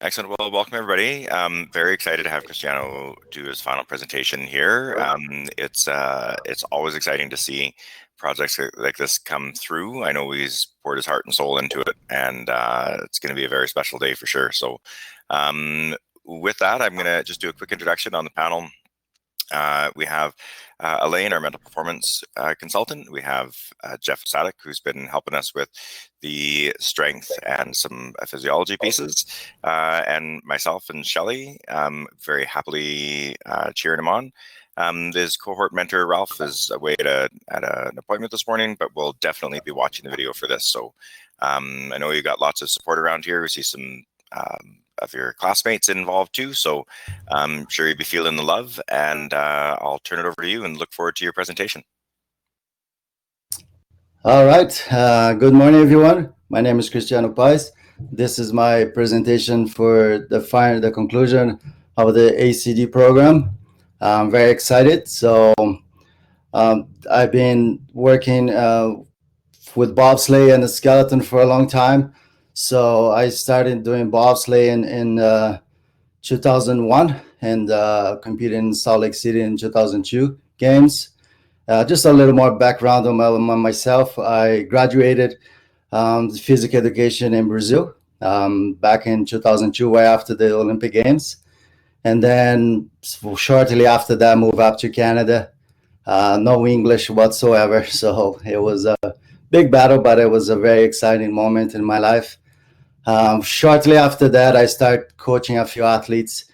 Excellent. Well, welcome everybody. Very excited to have Cristiano do his final presentation here. It's always exciting to see projects like this come through. I know he's poured his heart and soul into it, and it's going to be a very special day for sure. So, with that, I'm going to just do a quick introduction on the panel. We have Elaine, our mental performance consultant. We have Jeff Sadek, who's been helping us with the strength and some physiology pieces, and myself and Shelly, very happily cheering him on. His cohort mentor, Ralph, is away at an appointment this morning, but we'll definitely be watching the video for this. So I know you got lots of support around here. We see some of your classmates involved too, so I'm sure you'll be feeling the love, and I'll turn it over to you and look forward to your presentation. All right, good morning everyone. My name is Cristiano Paes. This is my presentation for the conclusion of the ACD program. I'm very excited. So I've been working with bobsleigh and the skeleton for a long time. So I started doing bobsleigh in 2001 and competed in Salt Lake City in 2002 games. Just a little more background on myself. I graduated physical education in Brazil back in 2002, right after the Olympic Games. And then shortly after that, moved up to Canada. No English whatsoever. So it was a big battle, but it was a very exciting moment in my life. Shortly after that, I started coaching a few athletes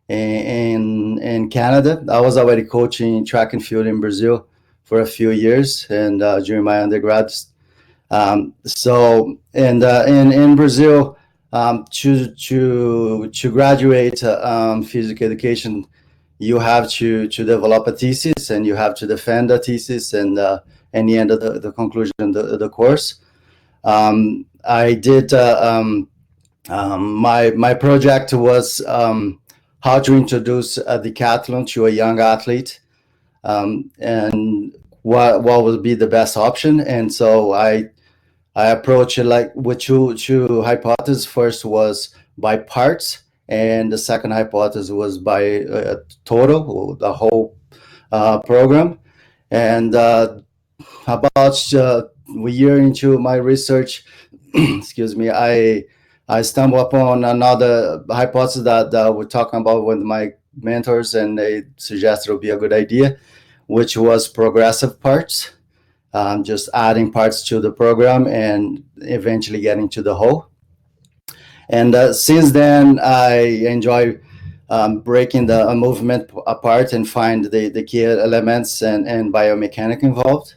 in Canada. I was already coaching track and field in Brazil for a few years, and during my undergrad. In Brazil, to graduate physical education, you have to develop a thesis, and you have to defend a thesis, and in the end of the conclusion of the course. I did my project was how to introduce a decathlon to a young athlete, and what would be the best option. And so I approached it like with two hypotheses. First was by parts, and the second hypothesis was by total, the whole program. And about a year into my research, excuse me, I stumbled upon another hypothesis that we're talking about with my mentors, and they suggested it would be a good idea, which was progressive parts, just adding parts to the program and eventually getting to the whole. And since then, I enjoy breaking the movement apart and find the key elements and biomechanics involved.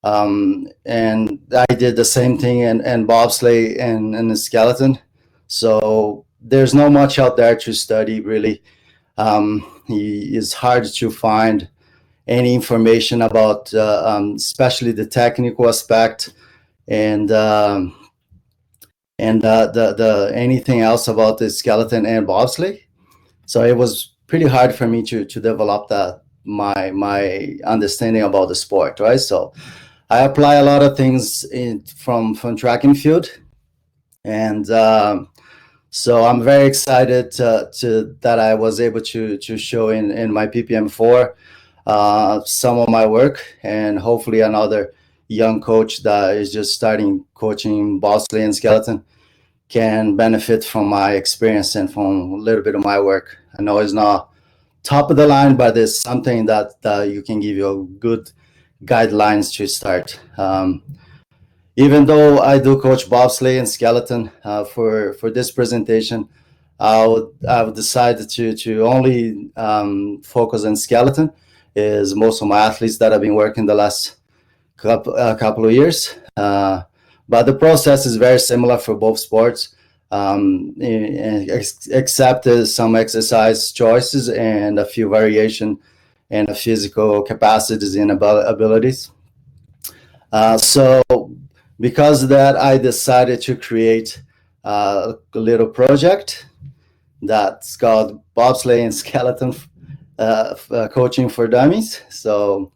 And I did the same thing in bobsleigh and the skeleton. So there's not much out there to study, really. It's hard to find any information about, especially the technical aspect and the anything else about the skeleton and bobsleigh. So it was pretty hard for me to develop my understanding about the sport, right? So I apply a lot of things from track and field, and so I'm very excited that I was able to show in my PPM4 some of my work, and hopefully another young coach that is just starting coaching bobsleigh and skeleton can benefit from my experience and from a little bit of my work. I know it's not top of the line, but it's something that you can give you a good guidelines to start. Even though I do coach bobsleigh and skeleton, for this presentation, I've decided to only focus on skeleton, is most of my athletes that I've been working the last couple of years. But the process is very similar for both sports, except some exercise choices and a few variation and physical capacities and abilities. So because of that, I decided to create a little project that's called Bobsleigh and Skeleton Coaching for Dummies. So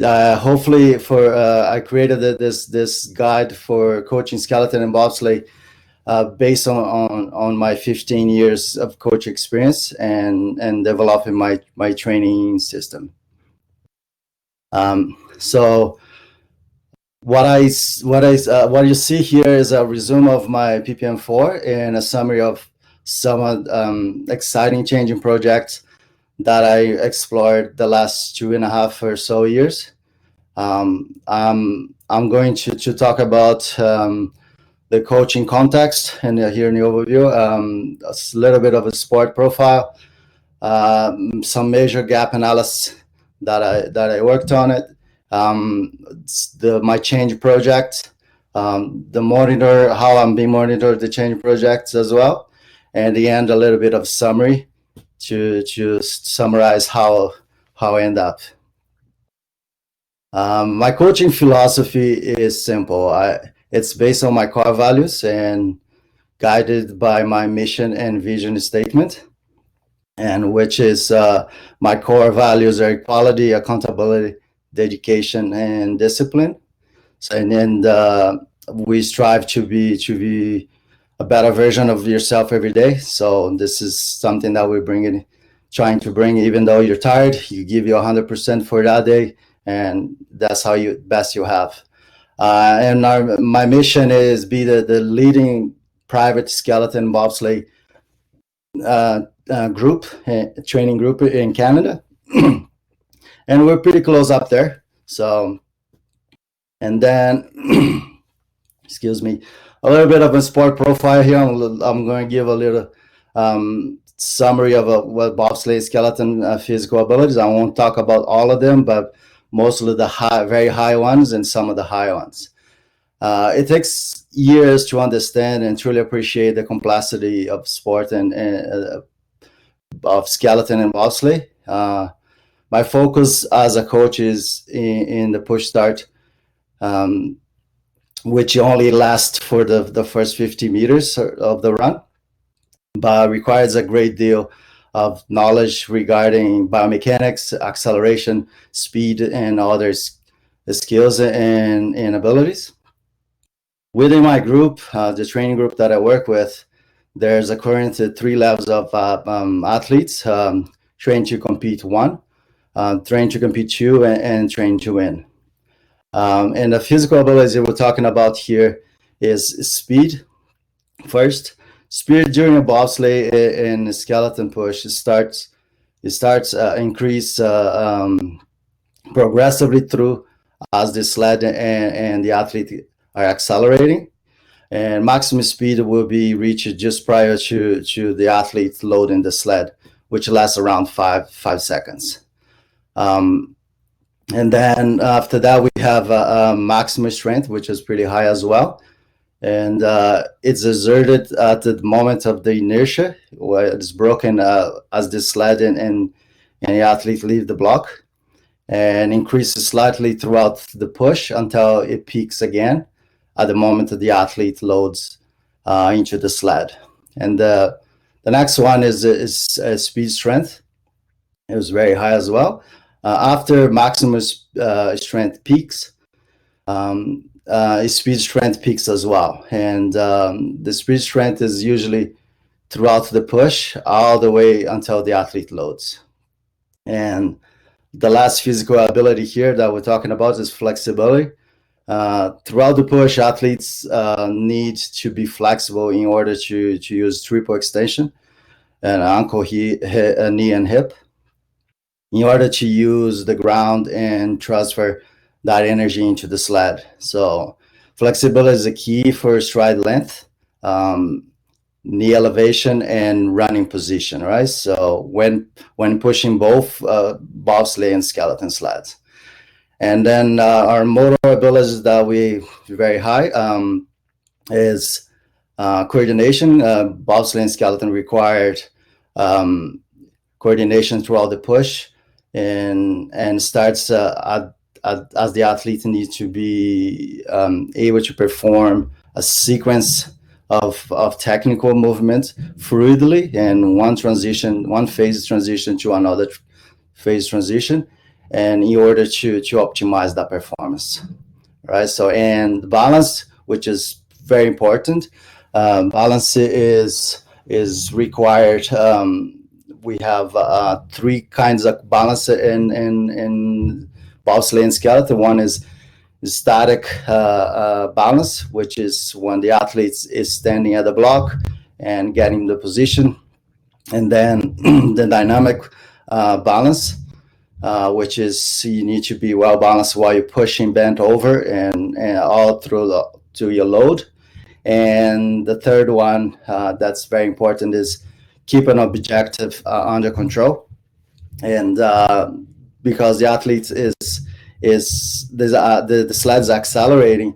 hopefully I created this guide for coaching skeleton and bobsleigh based on my 15 years of coach experience and developing my training system. So what you see here is a resume of my PPM4 and a summary of some exciting changing projects that I explored the last 2.5 or so years. I'm going to talk about the coaching context and here in the overview, a little bit of a sport profile, some major gap analysis that I worked on it, my change project, the monitor, how I'm being monitored the change projects as well, and at the end a little bit of summary to summarize how I end up. My coaching philosophy is simple. It's based on my core values and guided by my mission and vision statement, and which is my core values are equality, accountability, dedication, and discipline. So, and then we strive to be a better version of yourself every day. So this is something that we're trying to bring. Even though you're tired, you give you 100% for that day, and that's how you best you have. And my mission is be the leading private skeleton bobsleigh group, training group in Canada, and we're pretty close up there. So, and then, excuse me, a little bit of a sport profile here. I'm going to give a little summary of what bobsleigh skeleton physical abilities. I won't talk about all of them, but mostly the very high ones and some of the high ones. It takes years to understand and truly appreciate the complexity of sport and of skeleton and bobsleigh. My focus as a coach is in the push start, which only lasts for the first 50 meters of the run, but requires a great deal of knowledge regarding biomechanics, acceleration, speed, and other skills and abilities. Within my group, the training group that I work with, there's a current 3 levels of athletes, trained to compete 1, trained to compete 2, and trained to win. And the physical abilities that we're talking about here is speed. First, speed during a bobsleigh and a skeleton push starts increase progressively through as the sled and the athlete are accelerating, and maximum speed will be reached just prior to the athlete loading the sled, which lasts around 5 seconds. And then after that, we have maximum strength, which is pretty high as well. And it's exerted at the moment of the inertia, where it's broken as the sled and the athlete leave the block, and increases slightly throughout the push until it peaks again at the moment that the athlete loads into the sled. And the next one is speed strength. It was very high as well. After maximum strength peaks, speed strength peaks as well. And the speed strength is usually throughout the push all the way until the athlete loads. And the last physical ability here that we're talking about is flexibility. Throughout the push, athletes need to be flexible in order to use triple extension and ankle, knee, and hip, in order to use the ground and transfer that energy into the sled. So flexibility is a key for stride length, knee elevation, and running position, right? So when pushing both bobsleigh and skeleton sleds. And then our motor abilities that we very high is coordination. Bobsleigh and skeleton required coordination throughout the push, and starts as the athlete needs to be able to perform a sequence of technical movement fluidly, and one phase transition to another phase transition, and in order to optimize that performance, right? So, and balance, which is very important. Balance is required. We have three kinds of balance in bobsleigh and skeleton. One is static balance, which is when the athlete is standing at the block and getting the position, and then the dynamic balance, which is you need to be well balanced while you're pushing bent over and all through to your load. And the third one that's very important is keep an objective under control. And because the athlete the sled's accelerating,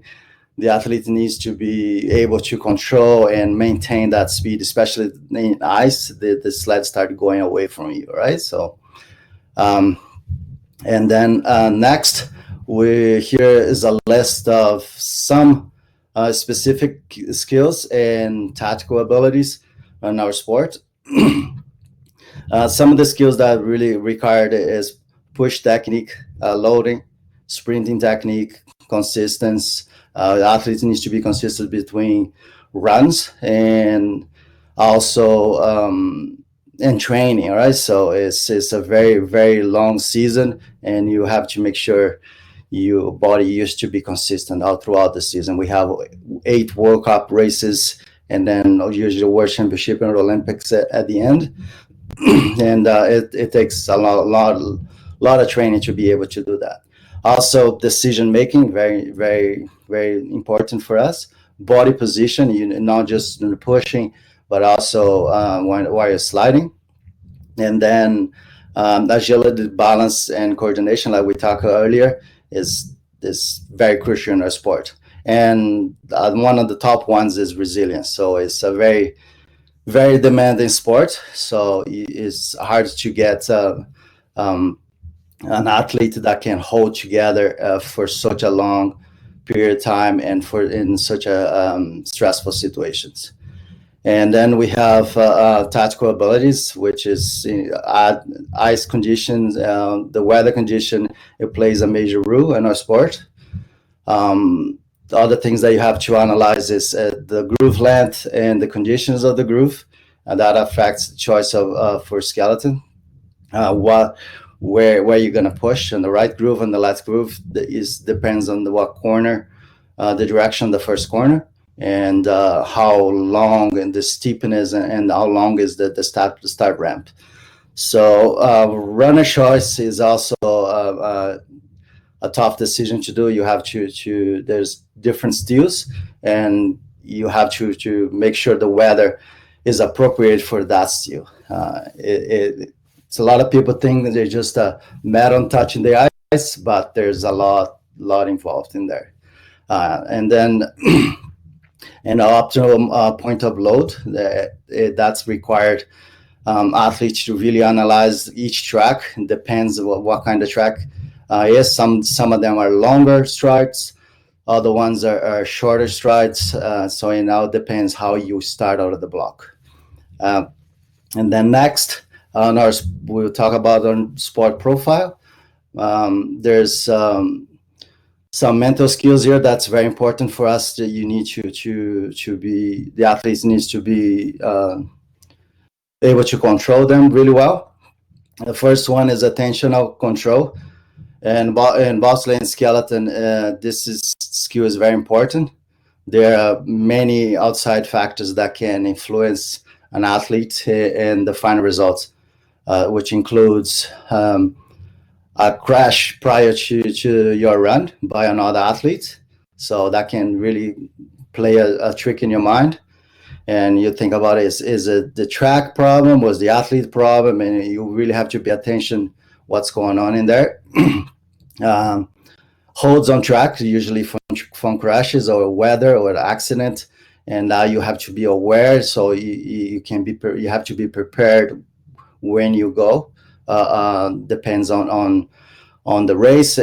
the athlete needs to be able to control and maintain that speed, especially in ice. The sled start going away from you, right? So, and then next, here is a list of some specific skills and tactical abilities in our sport. Some of the skills that really required is push technique, loading, sprinting technique, consistency. The athlete needs to be consistent between runs and also and training, right? So it's a very, very long season, and you have to make sure your body used to be consistent all throughout the season. We have 8 World Cup races, and then usually World Championship and Olympics at the end. And it takes a lot of training to be able to do that. Also, decision making, very, very, very important for us. Body position, not just pushing, but also while you're sliding. And then agility, balance, and coordination, like we talked earlier, is very crucial in our sport. And one of the top ones is resilience. So it's a very, very demanding sport. So it's hard to get an athlete that can hold together for such a long period of time and for in such a stressful situations. And then we have tactical abilities, which is ice conditions, the weather condition. It plays a major role in our sport. The other things that you have to analyze is the groove length and the conditions of the groove, and that affects the choice of for skeleton. Where you're gonna push, and the right groove and the left groove depends on what corner, the direction of the first corner, and how long and the steepness and how long is the start ramp. So runner choice is also a tough decision to do. You have to there's different steels, and you have to make sure the weather is appropriate for that steel. It's a lot of people think that they're just a metal touching the ice, but there's a lot involved in there. And then an optimal point of load that's required athletes to really analyze each track. It depends what kind of track. Yes, some of them are longer strides, other ones are shorter strides. So it now depends how you start out of the block. And then next, we'll talk about our sport profile. There's some mental skills here that's very important for us. That you need to be, the athletes needs to be able to control them really well. The first one is attentional control, and bobsleigh and skeleton. This skill is very important. There are many outside factors that can influence an athlete and the final results, which includes a crash prior to your run by another athlete. So that can really play a trick in your mind. And you think about it, is it the track problem? Was the athlete problem? And you really have to pay attention what's going on in there. Holds on track, usually from crashes or weather or accident. And now you have to be aware. So you have to be prepared when you go. Depends on the race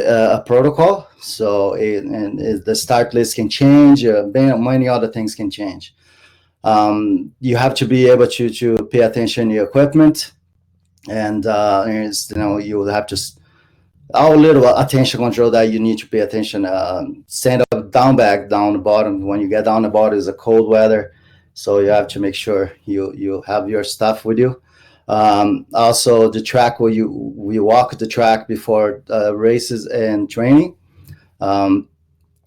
protocol. So the start list can change. Many other things can change. You have to be able to pay attention to your equipment, and you have to a little attention control that you need to pay attention. Stand up, down, back, down the bottom. When you get down the bottom, is a cold weather. so you have to make sure you have your stuff with you. Also, the track where we walk the track before races and training. Um,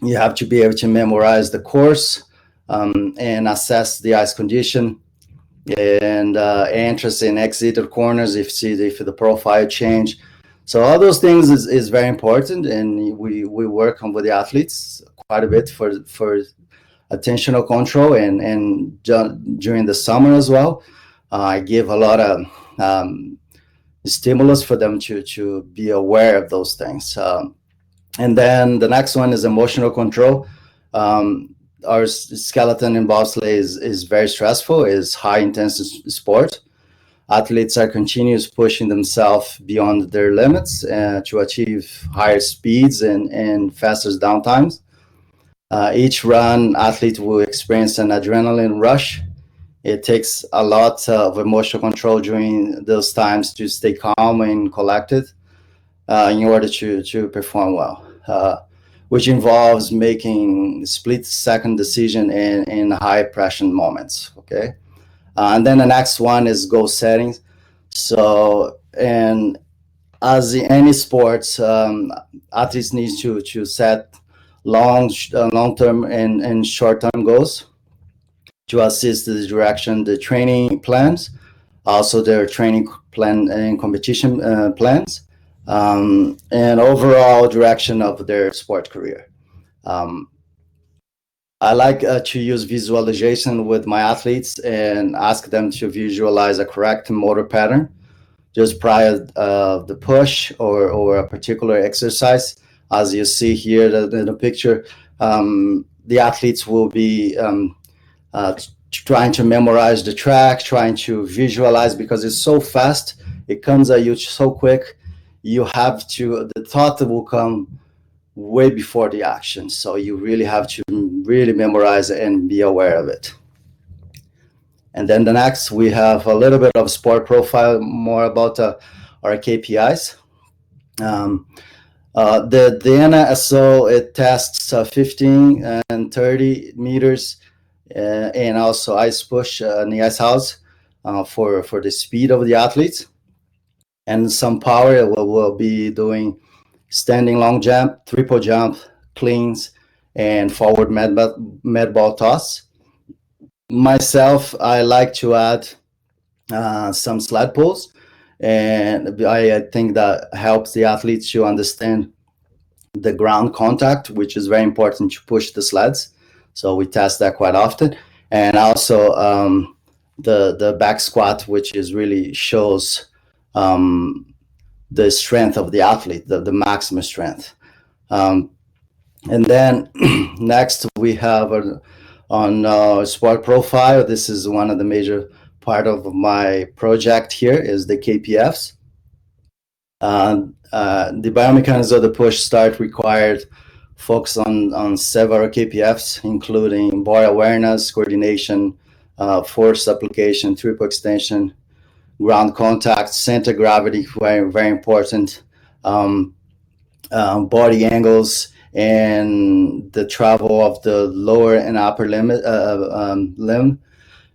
you have to be able to memorize the course and assess the ice condition and entrance and exit corners if the profile change. So all those things is very important, and we work on with the athletes quite a bit for attentional control and during the summer as well. I give a lot of stimulus for them to be aware of those things. And then the next one is emotional control. Our skeleton in bobsleigh is very stressful, is high intensity sport. Athletes are continuously pushing themselves beyond their limits to achieve higher speeds and faster downtimes. Each run, athlete will experience an adrenaline rush. It takes a lot of emotional control during those times to stay calm and collected in order to perform well, which involves making split-second decision in high pressure moments. Okay, and then the next one is goal settings. So, and as in any sports, athletes need to set long-term and short-term goals to assist the direction, the training plans, also their training plan and competition plans, and overall direction of their sport career. Um, I like to use visualization with my athletes and ask them to visualize a correct motor pattern just prior the push or a particular exercise. As you see here in the picture, the athletes will be trying to memorize the track, trying to visualize because it's so fast. It comes at you so quick. You have to, the thought will come way before the action. So you really have to really memorize it and be aware of it. And then the next, we have a little bit of sport profile, more about our KPIs. The NSO, it tests 15 and 30 meters and also ice push in the ice house for the speed of the athletes. And some power, we'll be doing standing long jump, triple jump, cleans, and forward med ball toss. Myself, I like to add some sled pulls, and I think that helps the athletes to understand the ground contact, which is very important to push the sleds. So we test that quite often, and also the back squat, which is really shows the strength of the athlete, the maximum strength. And then next we have on sport profile. This is one of the major part of my project here is the KPFs. The biomechanics of the push start required focus on several KPFs, including body awareness, coordination, force application, triple extension, ground contact, center gravity, very, very important, body angles, and the travel of the lower and upper limb,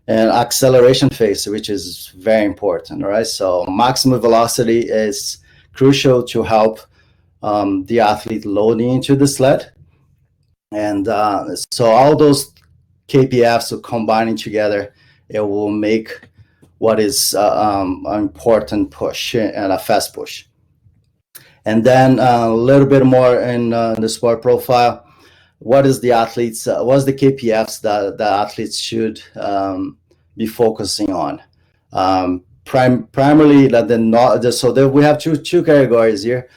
and acceleration phase, which is very important. All right, so maximum velocity is crucial to help the athlete loading into the sled, and so all those KPFs are combining together, it will make what is an important push and a fast push. And then a little bit more in the sport profile. What is the athletes? What's the KPFs that the athletes should be focusing on? Primarily, so we have two categories here: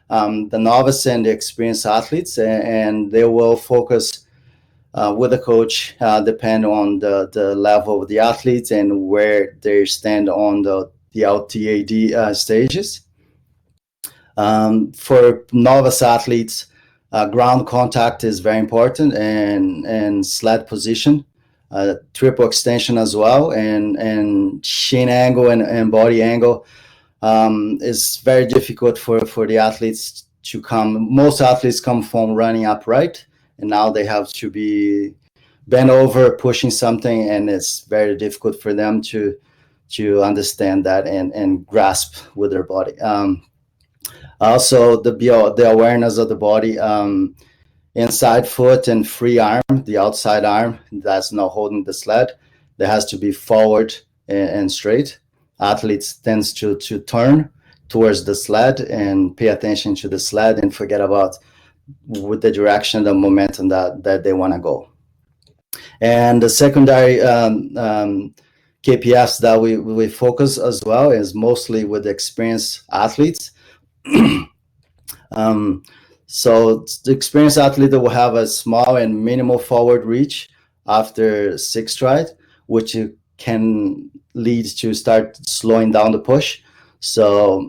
the novice and the experienced athletes, and they will focus with the coach, depend on the level of the athletes and where they stand on the LTAD stages. For novice athletes, ground contact is very important, and sled position, triple extension as well, and shin angle and body angle is very difficult for the athletes to come. Most athletes come from running upright, and now they have to be bent over pushing something, and it's very difficult for them to understand that and grasp with their body. Also, the awareness of the body, inside foot and free arm, the outside arm that's not holding the sled, that has to be forward and straight. Athletes tends to turn towards the sled and pay attention to the sled and forget about with the direction, the momentum that they want to go. And the secondary KPFs that we focus as well is mostly with experienced athletes. So the experienced athlete will have a small and minimal forward reach after 6 strides, which can lead to start slowing down the push. So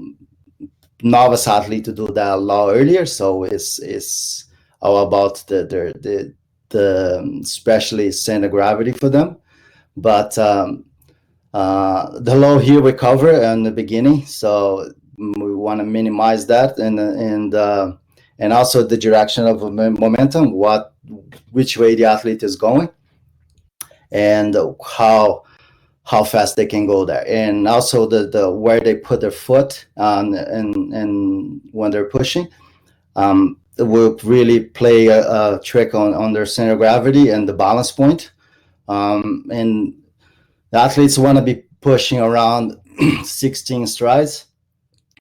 novice athlete to do that a lot earlier. So it's all about the especially center of gravity for them. But the low heel recover in the beginning, so we want to minimize that, and also the direction of momentum, which way the athlete is going, and how fast they can go there, and also the where they put their foot on and when they're pushing. It will really play a trick on their center of gravity and the balance point. And the athletes want to be pushing around 16 strides.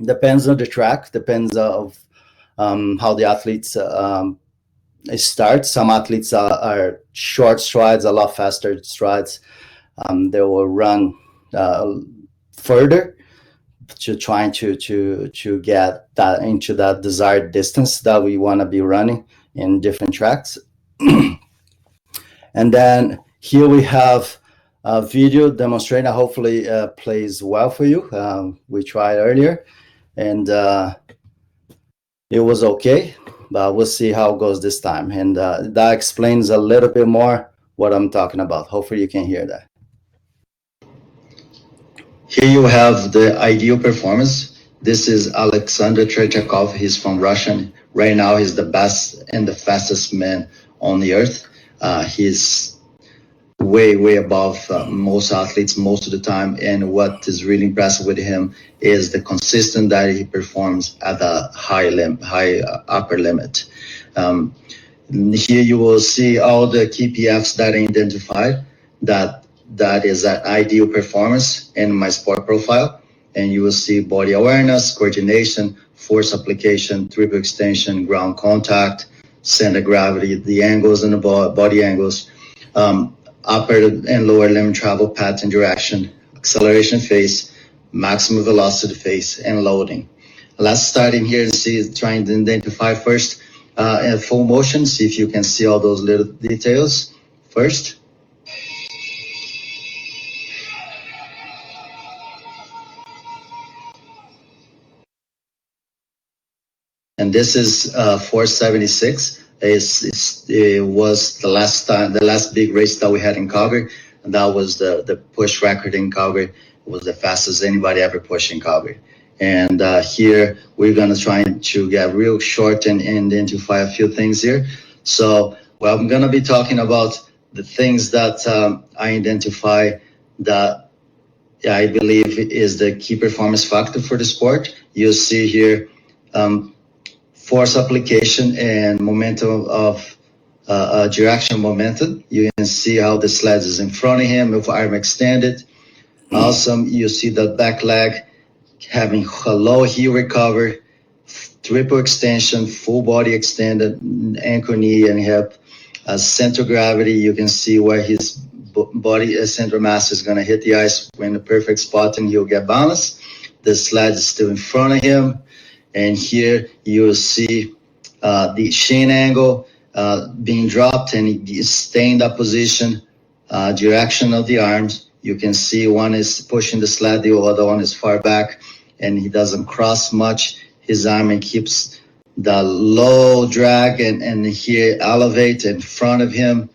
Depends on the track, depends of how the athletes start. Some athletes are short strides, a lot faster strides. They will run further to trying to get that into that desired distance that we want to be running in different tracks. And then here we have a video demonstrator, hopefully plays well for you. We tried earlier, and it was okay, but we'll see how it goes this time. And that explains a little bit more what I'm talking about. Hopefully you can hear that. Here you have the ideal performance. This is Alexander Trechakov. He's from Russia. Right now, he's the best and the fastest man on the earth. He's way above most athletes most of the time. And what is really impressive with him is the consistent that he performs at the high upper limit. Here you will see all the KPFs that I identified that is an ideal performance in my sport profile. And you will see body awareness, coordination, force application, triple extension, ground contact, center of gravity, the angles and the body angles, upper and lower limb travel path and direction, acceleration phase, maximum velocity phase, and loading. Let's start in here and see, trying to identify first in full motion, see if you can see all those little details first. And this is 476. It was the last big race that we had in Calgary, and that was the push record in Calgary. It was the fastest anybody ever pushed in Calgary. And here we're gonna try to get real short and identify a few things here. So, well, I'm gonna be talking about the things that I identify that I believe is the key performance factor for the sport. You'll see here force application and momentum of direction momentum. You can see how the sled is in front of him with arm extended. Also, you see the back leg having a low heel recover, triple extension, full body extended, ankle, knee, and hip. Center of gravity, you can see where his body center of mass is going to hit the ice in the perfect spot, and he'll get balanced. The sled is still in front of him. And here you'll see the shin angle being dropped, and he stay in that position, direction of the arms. You can see one is pushing the sled, the other one is far back, and he doesn't cross much his arm and keeps the low drag and here elevate in front of him,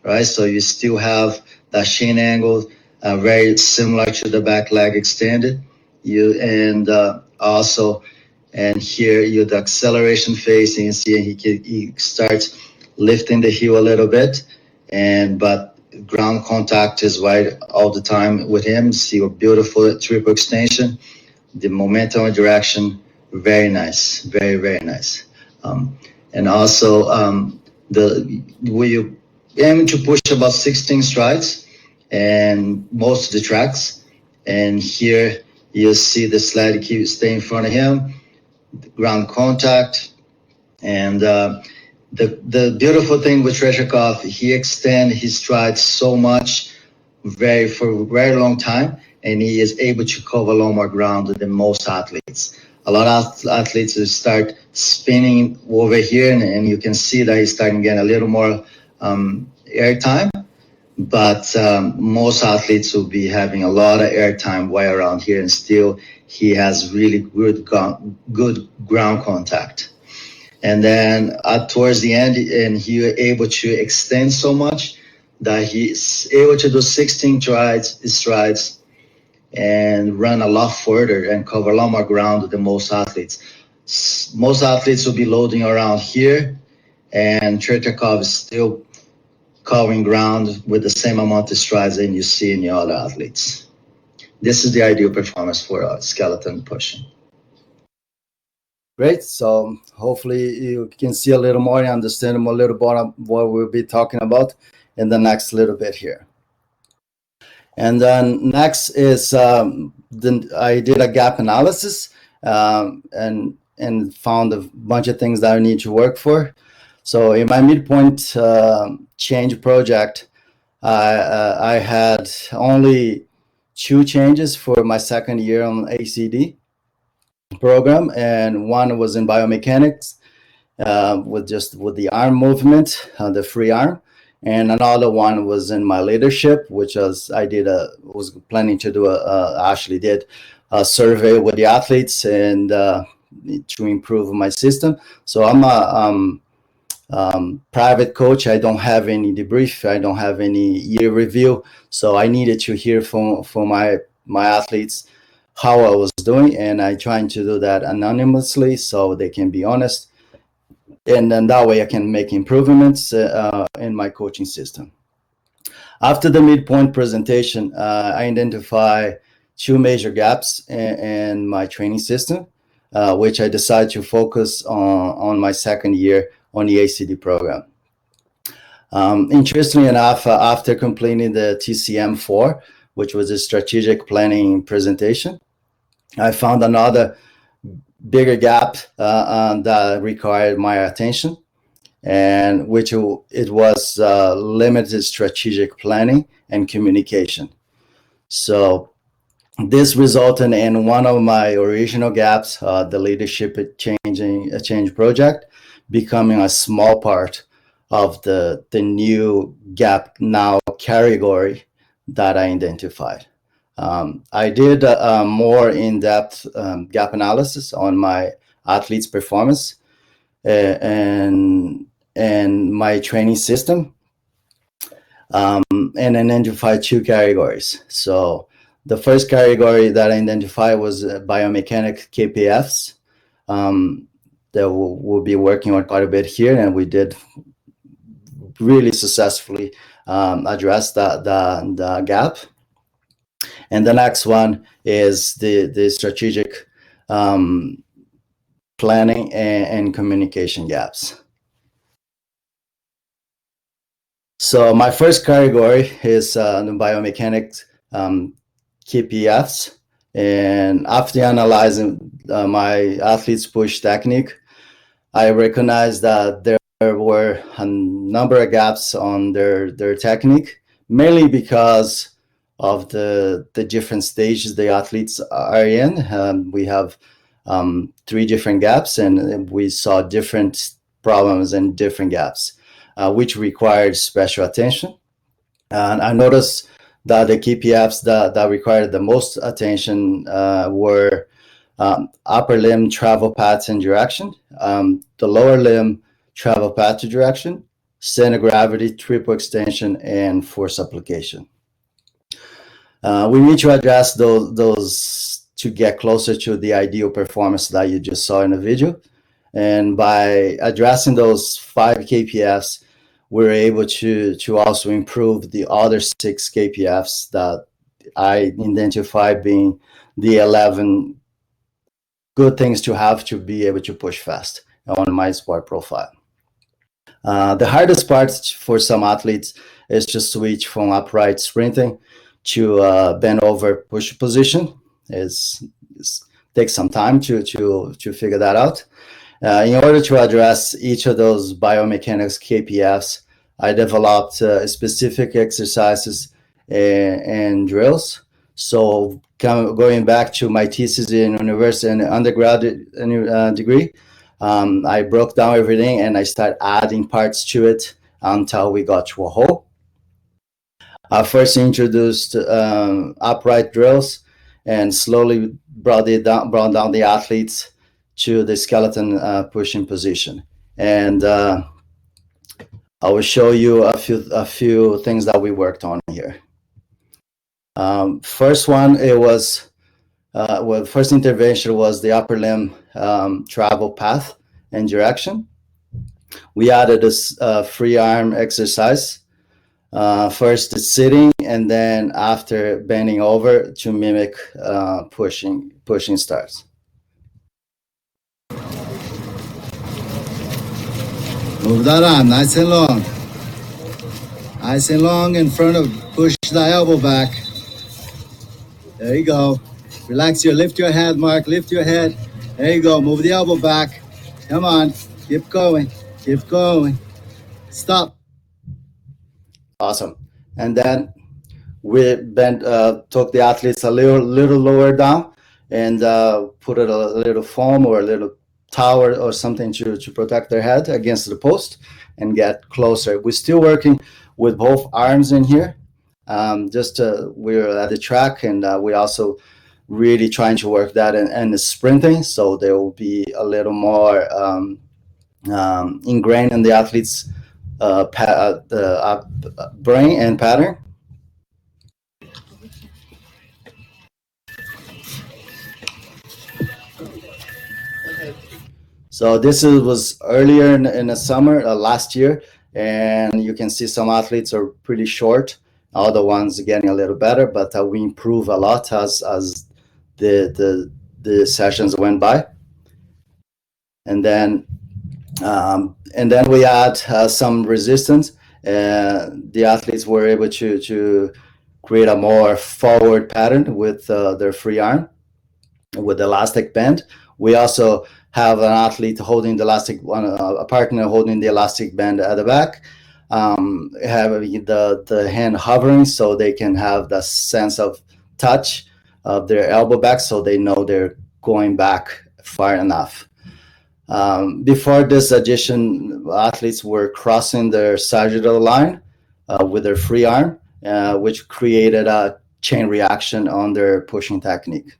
right? So you still have that shin angle very similar to the back leg extended. Also, and here you the acceleration phase, and you see he starts lifting the heel a little bit, but ground contact is right all the time with him. See a beautiful triple extension. The momentum and direction, very nice, very nice. And also we aim to push about 16 strides and most of the tracks. And here you see the sled keep stay in front of him, ground contact, and the beautiful thing with Treshakov, he extend his strides so much, for a very long time, and he is able to cover a lot more ground than most athletes. A lot of athletes start spinning over here, and you can see that he's starting to get a little more air time. But most athletes will be having a lot of air time while around here, and still he has really good ground contact. And then towards the end, and he was able to extend so much that he's able to do 16 strides and run a lot further and cover a lot more ground than most athletes. Most athletes will be loading around here, and Tretyakov is still covering ground with the same amount of strides that you see in the other athletes. This is the ideal performance for skeleton pushing. Great. So hopefully you can see a little more and understand a little more what we'll be talking about in the next little bit here. And then next is I did a gap analysis and found a bunch of things that I need to work for. So in my midpoint change project, I had only 2 changes for my second year on ACD program, and one was in biomechanics with the arm movement, the free arm, and another one was in my leadership, which was was planning to do actually did a survey with the athletes and to improve my system. So I'm a private coach. I don't have any debrief. I don't have any year review. So I needed to hear from my athletes how I was doing, and I trying to do that anonymously so they can be honest, and then that way I can make improvements in my coaching system. After the midpoint presentation, I identify 2 major gaps in my training system, which I decided to focus on my second year on the ACD program. Interestingly enough, after completing the TCM4, which was a strategic planning presentation, I found another bigger gap that required my attention, and which it was limited strategic planning and communication. So this resulted in one of my original gaps, the leadership change project, becoming a small part of the new gap now category that I identified. I did more in-depth gap analysis on my athletes' performance and my training system, and identified 2 categories. So the first category that I identified was biomechanic KPFs that we'll be working on quite a bit here, and we did really successfully address the gap. And the next one is the strategic planning and communication gaps. So my first category is the biomechanics KPFs. And after analyzing my athletes' push technique, I recognized that there were a number of gaps on their technique, mainly because of the different stages the athletes are in. We have 3 different gaps, and we saw different problems in different gaps, which required special attention. And I noticed that the KPFs that required the most attention were upper limb travel path and direction, the lower limb travel path to direction, center of gravity, triple extension, and force application. We need to address those to get closer to the ideal performance that you just saw in the video. And by addressing those 5 KPFs, we're able to also improve the other 6 KPFs that I identify being the 11 good things to have to be able to push fast on my sport profile. The hardest part for some athletes is to switch from upright sprinting to bend over push position. It's takes some time to figure that out. In order to address each of those biomechanics KPFs, I developed specific exercises and drills. So going back to my thesis in university and undergraduate degree, I broke down everything and I started adding parts to it until we got to a whole. I first introduced upright drills and slowly brought down the athletes to the skeleton pushing position. And I will show you a few things that we worked on here. First one, it was first intervention was the upper limb travel path and direction. We added a free arm exercise. First sitting, and then after bending over to mimic pushing starts. Move that arm nice and long. Nice and long in front of, push the elbow back. There you go. Relax lift your head, Mark, lift your head. There you go, move the elbow back. Come on, keep going, keep going. Stop. Awesome. And then we took the athletes a little lower down and put a little foam or a little tower or something to protect their head against the post and get closer. We're still working with both arms in here. We're at the track, and we also really trying to work that in the sprinting, so there will be a little more ingrained in the athlete's brain and pattern. So this was earlier in the summer last year, and you can see some athletes are pretty short. Other ones are getting a little better, but we improve a lot as the sessions went by. And then we add some resistance. The athletes were able to create a more forward pattern with their free arm with elastic band. We also have an athlete holding the elastic, a partner holding the elastic band at the back, having the hand hovering so they can have the sense of touch of their elbow back, so they know they're going back far enough. Before this addition, athletes were crossing their sagittal line with their free arm, which created a chain reaction on their pushing technique.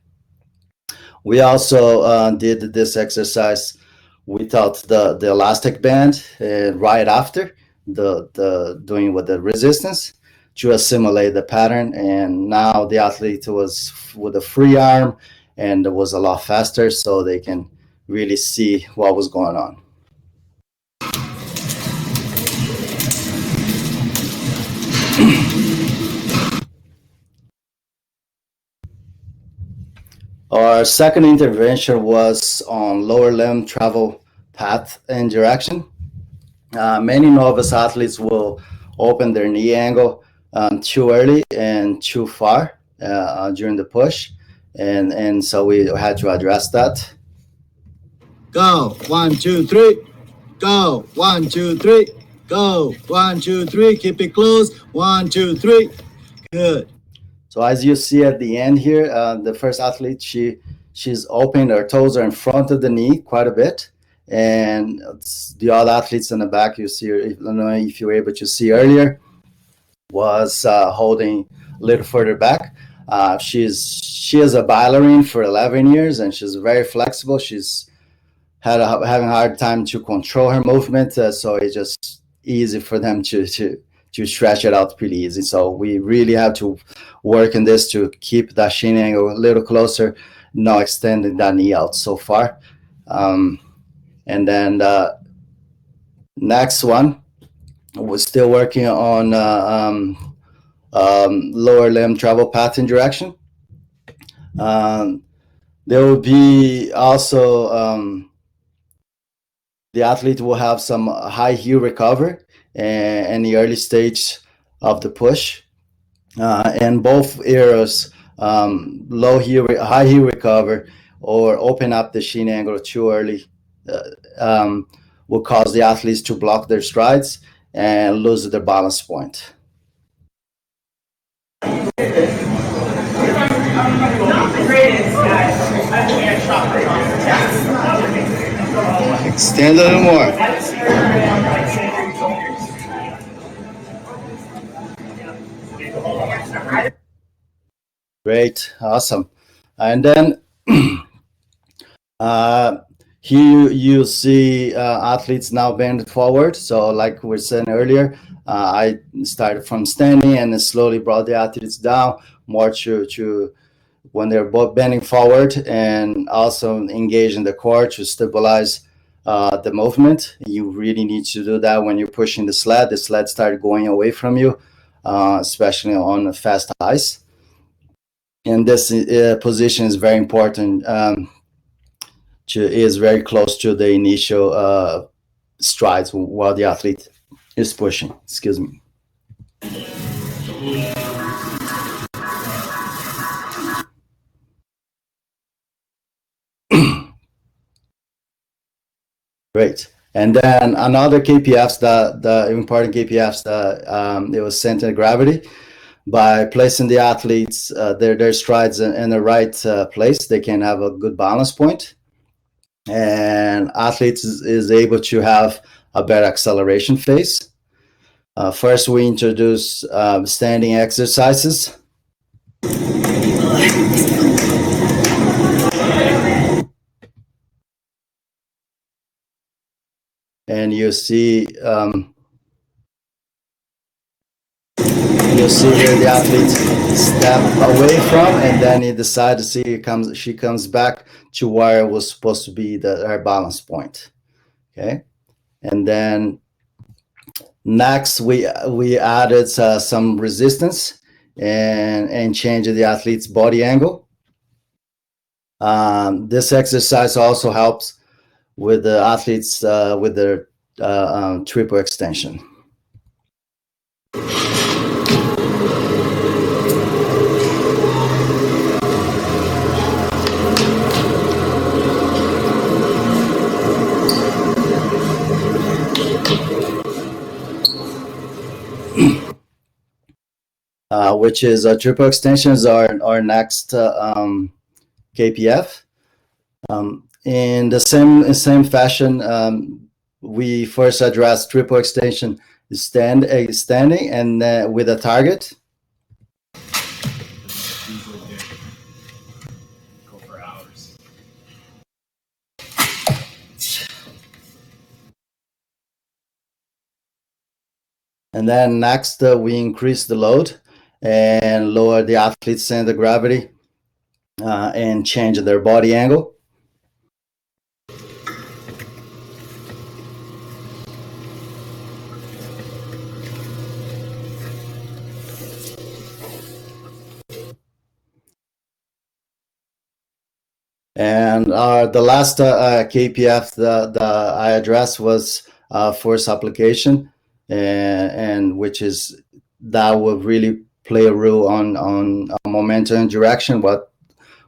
We also did this exercise without the elastic band right after doing with the resistance to assimilate the pattern. And now the athlete was with a free arm and it was a lot faster, so they can really see what was going on. Our second intervention was on lower limb travel path and direction. Many novice athletes will open their knee angle too early and too far during the push, and so we had to address that. Go, 1, 2, 3. Go, 1, 2, 3. Go, 1, 2, 3. Keep it close. 1, 2, 3. Good. So as you see at the end here, the first athlete, she's open, her toes are in front of the knee quite a bit. And the other athletes in the back, you see, I don't know if you were able to see earlier, was holding a little further back. She is a ballerina for 11 years, and she's very flexible. She's having a hard time to control her movement, so it's just easy for them to stretch it out pretty easy. So we really have to work in this to keep that shin angle a little closer, not extending that knee out so far. And then the next one we're still working on lower limb travel path interaction. Um, there will be also the athlete will have some high heel recovery in the early stage of the push. In both areas, high heel recover or open up the shin angle too early uh, um, will cause the athletes to block their strides and lose their balance point. Extend a little more. Great, awesome. And then uh, here you see athletes now bend forward. So like we were saying earlier, I started from standing and slowly brought the athletes down more to when they're both bending forward, and also engaging the core to stabilize the movement. You really need to do that when you're pushing the sled. The sled started going away from you, especially on fast ice. And this position is very important. Is very close to the initial strides while the athlete is pushing. Excuse me. Great. And then another KPFs, the important KPFs, it was center of gravity. By placing the athletes, their strides in the right place, they can have a good balance point. And athletes is able to have a better acceleration phase. First, we introduce standing exercises. And you see here the athlete step away from, and then he decides to see she comes back to where it was supposed to be her balance point. Okay, and then next we added some resistance and changed the athlete's body angle. This exercise also helps with the athletes with their triple extension. Which is triple extensions are our next KPF. In the same fashion, we first address triple extension standing and with a target. And then next, we increase the load and lower the athlete's center of gravity and change their body angle. And the last KPF that I addressed was force application, and which is that will really play a role on momentum and direction, what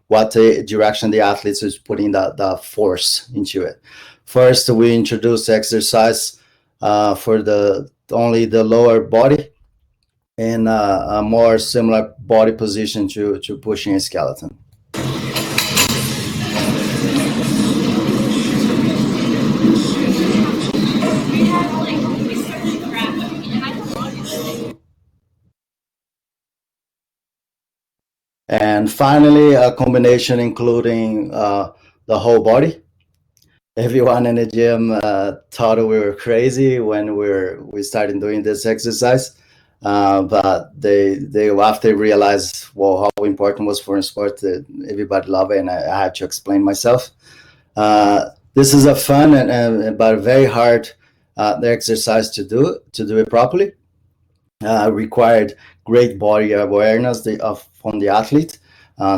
the direction the athletes is putting the force into it. First, we introduce exercise for only the lower body and a more similar body position to pushing a skeleton. And finally, a combination including the whole body. Everyone in the gym thought we were crazy when we started doing this exercise, but they after realized how important it was for a sport that everybody loved it, and I had to explain myself. This is a fun but very hard the exercise to do it properly. Required great body awareness from the athlete.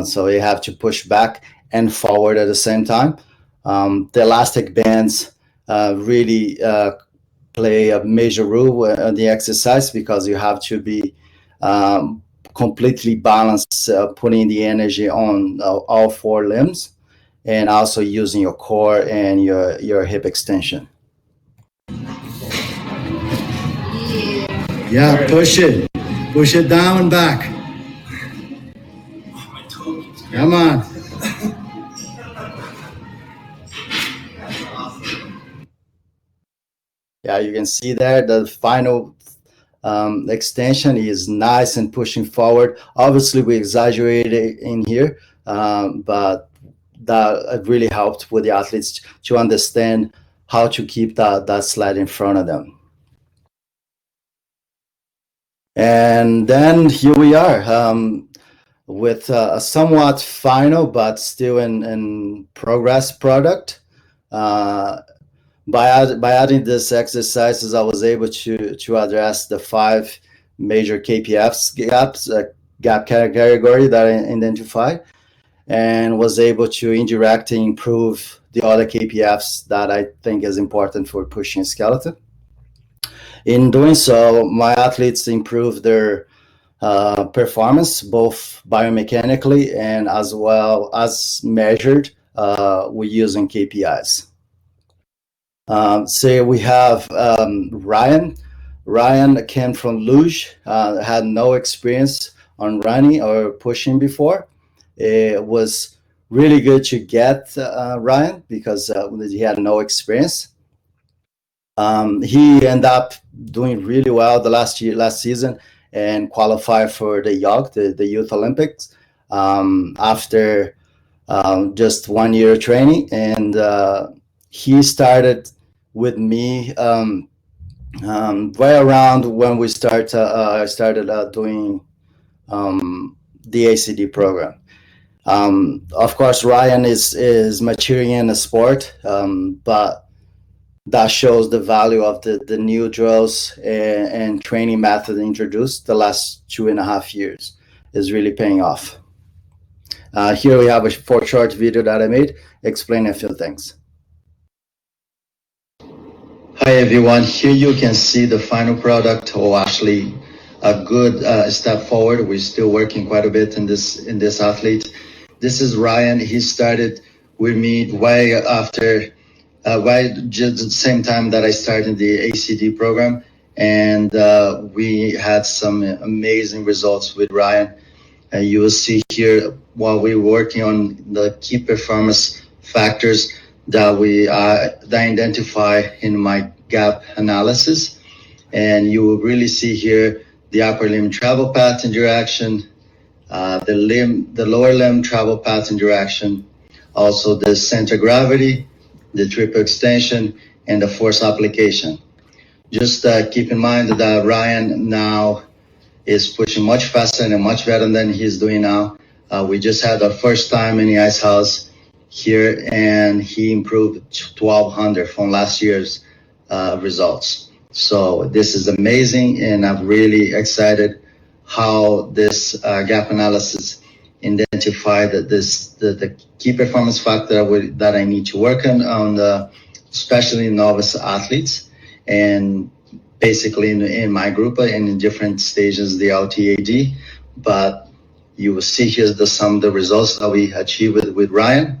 So you have to push back and forward at the same time. The elastic bands really play a major role in the exercise because you have to be um, completely balanced, putting the energy on all four limbs, and also using your core and your hip extension. Yeah, push it down and back. Come on. Yeah, you can see there the final extension is nice and pushing forward. Obviously, we exaggerated in here, but that really helped with the athletes to understand how to keep that sled in front of them. And then here we are with a somewhat final but still in progress product. By adding these exercises, I was able to address the 5 major KPFs gap category that I identified, and was able to indirectly improve the other KPFs that I think is important for pushing skeleton. In doing so, my athletes improved their performance, both biomechanically and as well as measured with using KPIs. Say we have Ryan. Ryan came from luge, had no experience on running or pushing before. It was really good to get Ryan because he had no experience. He ended up doing really well the last season, and qualified for the YOG, the Youth Olympics, after just 1 year training. And he started with me right around when we started doing the ACD program. Of course, Ryan is maturing in the sport, but that shows the value of the new drills and training method introduced the last 2.5 years is really paying off. Here we have a short video that I made explaining a few things. Hi everyone, here you can see the final product, or actually a good step forward. We're still working quite a bit in this athlete. This is Ryan. He started with me way after right just at the same time that I started the ACD program, and we had some amazing results with Ryan. You will see here while we're working on the key performance factors that we that identify in my gap analysis, and you will really see here the upper limb travel path interaction, the lower limb travel path interaction, also the center gravity, the triple extension, and the force application. Just keep in mind that Ryan now is pushing much faster and much better than he's doing now. We just had our first time in the ice house here, and he improved 1,200 from last year's results. So this is amazing, and I'm really excited how this gap analysis identified that the key performance factor that I need to work on especially novice athletes, and basically in my group and in different stages the LTAD. But you will see here some of the results that we achieved with Ryan,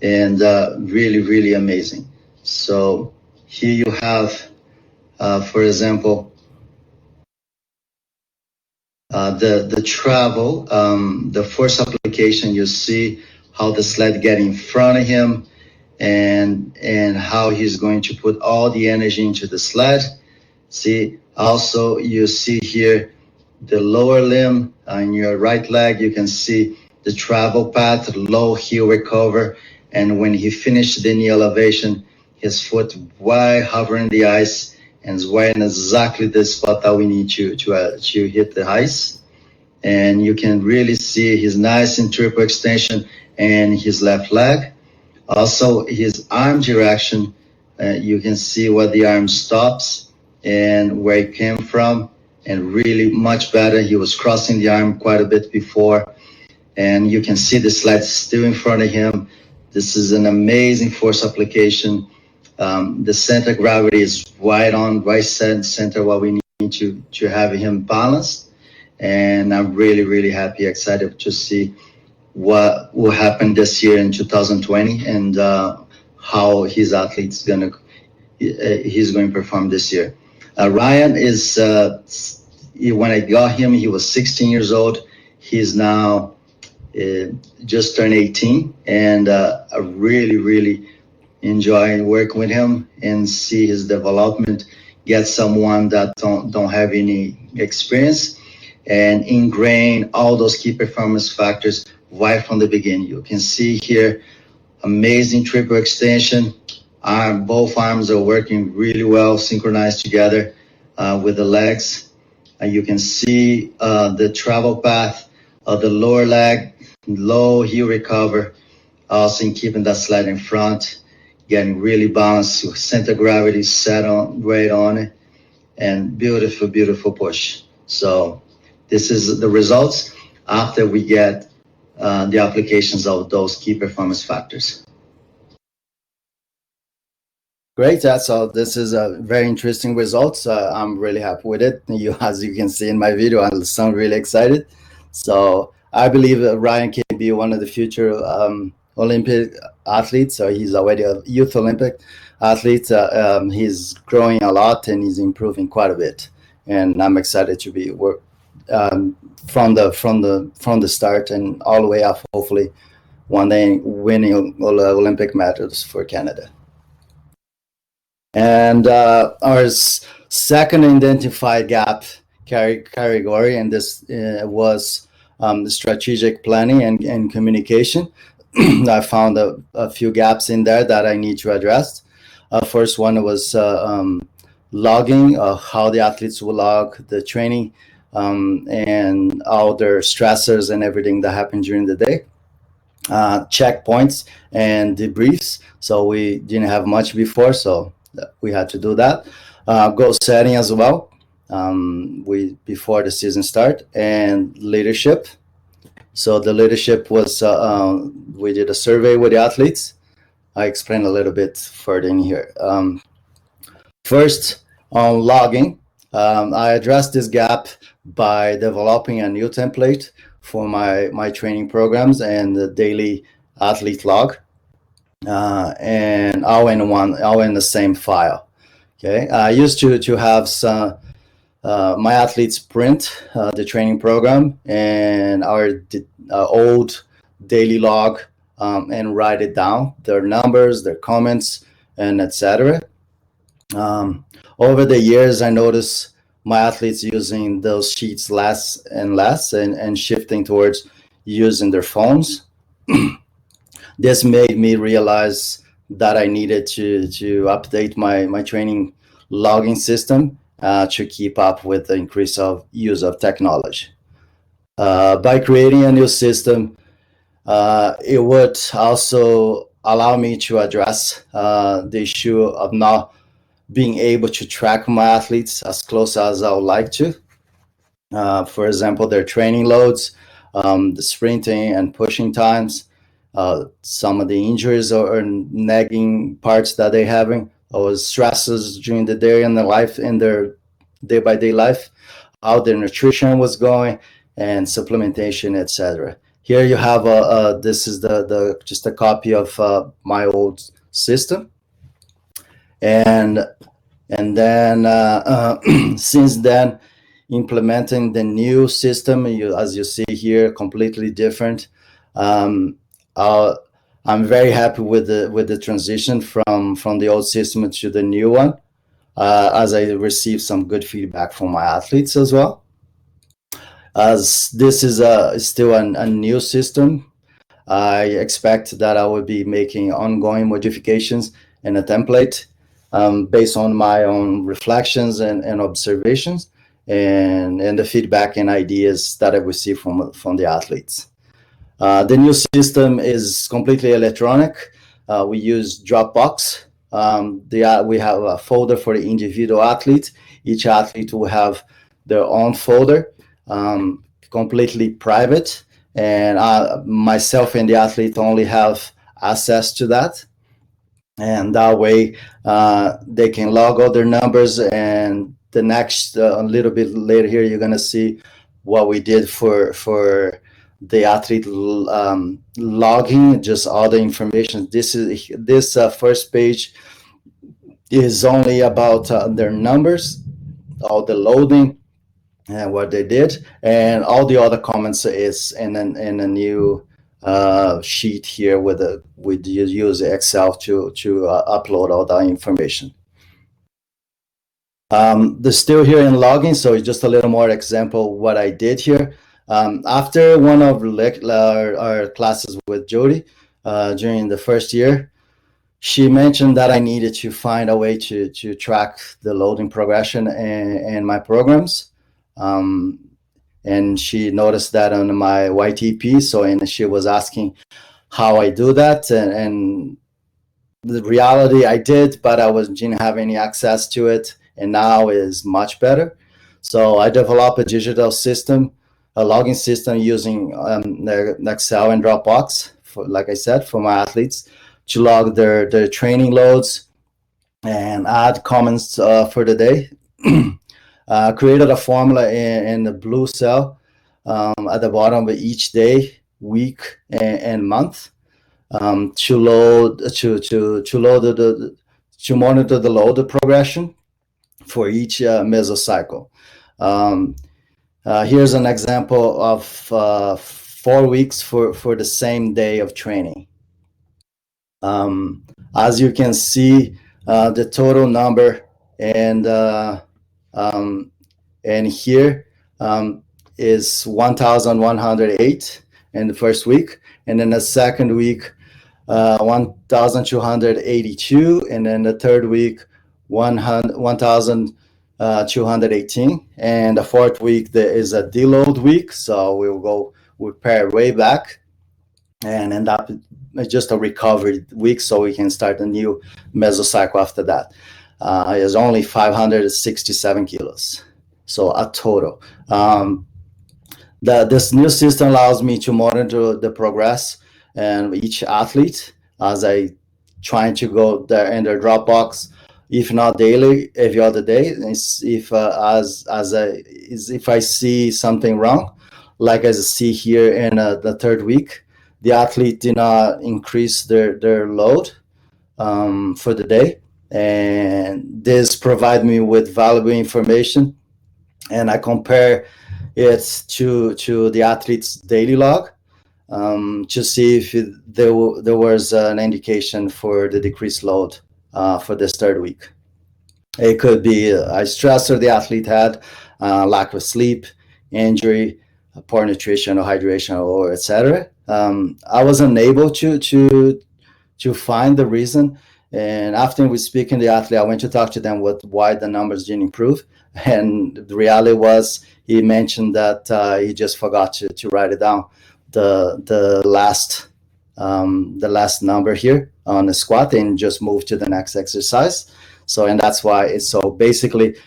and really amazing. So here you have, for example, the travel, the force application. You see how the sled get in front of him, and how he's going to put all the energy into the sled. See, also you see here the lower limb on your right leg. You can see the travel path, low heel recover, and when he finished the knee elevation, his foot way hovering the ice, and is right in exactly the spot that we need to hit the ice. And you can really see his nice and triple extension and his left leg. Also, his arm direction You can see where the arm stops and where it came from, and really much better. He was crossing the arm quite a bit before, and you can see the sled still in front of him. This is an amazing force application. The center of gravity is right on, right center what we need to have him balanced. And I'm really, really happy, excited to see what will happen this year in 2020, and how his athletes he's going to perform this year. Ryan is when I got him, he was 16 years old. He's now uh, just turned 18, and I really, really enjoy working with him and see his development. Get someone that don't have any experience and ingrain all those key performance factors right from the beginning. You can see here amazing triple extension. Both arms are working really well, synchronized together with the legs. And you can see the travel path of the lower leg, low heel recover, also in keeping that sled in front, getting really balanced, center gravity set on right on it, and beautiful, beautiful push. So this is the results after we get the applications of those key performance factors. Great. So this is a very interesting results. I'm really happy with it. As you can see in my video, I sound really excited. So I believe that Ryan can be one of the future Olympic athletes. So he's already a youth Olympic athlete. He's growing a lot and he's improving quite a bit. And I'm excited to be from the start and all the way up. Hopefully, one day winning Olympic medals for Canada. And our second identified gap category, and this was the strategic planning and communication. I found a few gaps in there that I need to address. First one was logging, how the athletes will log the training and all their stressors and everything that happened during the day. Checkpoints and debriefs. So we didn't have much before, so we had to do that. Goal setting as well. We before the season start, and leadership. So the leadership was we did a survey with the athletes. I explained a little bit further in here. First, on logging, I addressed this gap by developing a new template for my training programs and the daily athlete log, and all in the same file. Okay, I used to have some my athletes print the training program and our old daily log, and write it down, their numbers, their comments, and etc. Over the years, I noticed my athletes using those sheets less and less, and shifting towards using their phones. This made me realize that I needed to update my training logging system to keep up with the increase of use of technology. By creating a new system, it would also allow me to address the issue of not being able to track my athletes as close as I would like to. For example, their training loads, the sprinting and pushing times, some of the injuries or nagging parts that they're having, or stresses during the day in their life, in their day-by-day life, how their nutrition was going, and supplementation, etc. Here you have this is the just a copy of my old system, and then since then, implementing the new system, as you see here, completely different. um, I'm very happy with the transition from the old system to the new one, as I received some good feedback from my athletes as well. As this is still a new system, I expect that I will be making ongoing modifications in a template, based on my own reflections and observations, and the feedback and ideas that I receive from the athletes. The new system is completely electronic. We use Dropbox We have a folder for the individual athletes. Each athlete will have their own folder, completely private, and myself and the athlete only have access to that. And that way they can log all their numbers. And the next, a little bit later here, you're going to see what we did for the athlete logging, just all the information. This first page is only about their numbers, all the loading, and what they did, and all the other comments is in a new sheet here we use Excel to upload all that information. They're still here in logging, so just a little more example what I did here. After one of our classes with Jody during the first year, she mentioned that I needed to find a way to track the loading progression in my programs. And she noticed that on my YTP. So, and she was asking how I do that. And the reality, I did, but didn't have any access to it. And now is much better. So I developed a digital system, a logging system using Excel and Dropbox, like I said, for my athletes to log their training loads and add comments for the day. Created a formula in the blue cell at the bottom of each day, week, and month to monitor the load progression for each mesocycle. Here's an example of 4 weeks for the same day of training. As you can see, the total number and here is 1,108 in the first week, and then the second week 1,282, and then the third week 1,218, and the fourth week there is a deload week, so we'll pair way back and end up just a recovery week, so we can start a new mesocycle after that. Is only 567 kilos, so a total. This new system allows me to monitor the progress and each athlete as I trying to go there in their Dropbox, if not daily, every other day. If I see something wrong, like as I see here in the third week, the athlete did not increase their load for the day, and this provide me with valuable information, and I compare it to the athlete's daily log to see if there was an indication for the decreased load for this third week. It could be a stressor the athlete had, lack of sleep, injury, poor nutrition or hydration, or etc. I was unable to find the reason. And after we speak in the athlete, I went to talk to them why the numbers didn't improve. And the reality was he mentioned that he just forgot to write it down. The last number here on the squat, and just move to the next exercise. So, and that's why it's so basically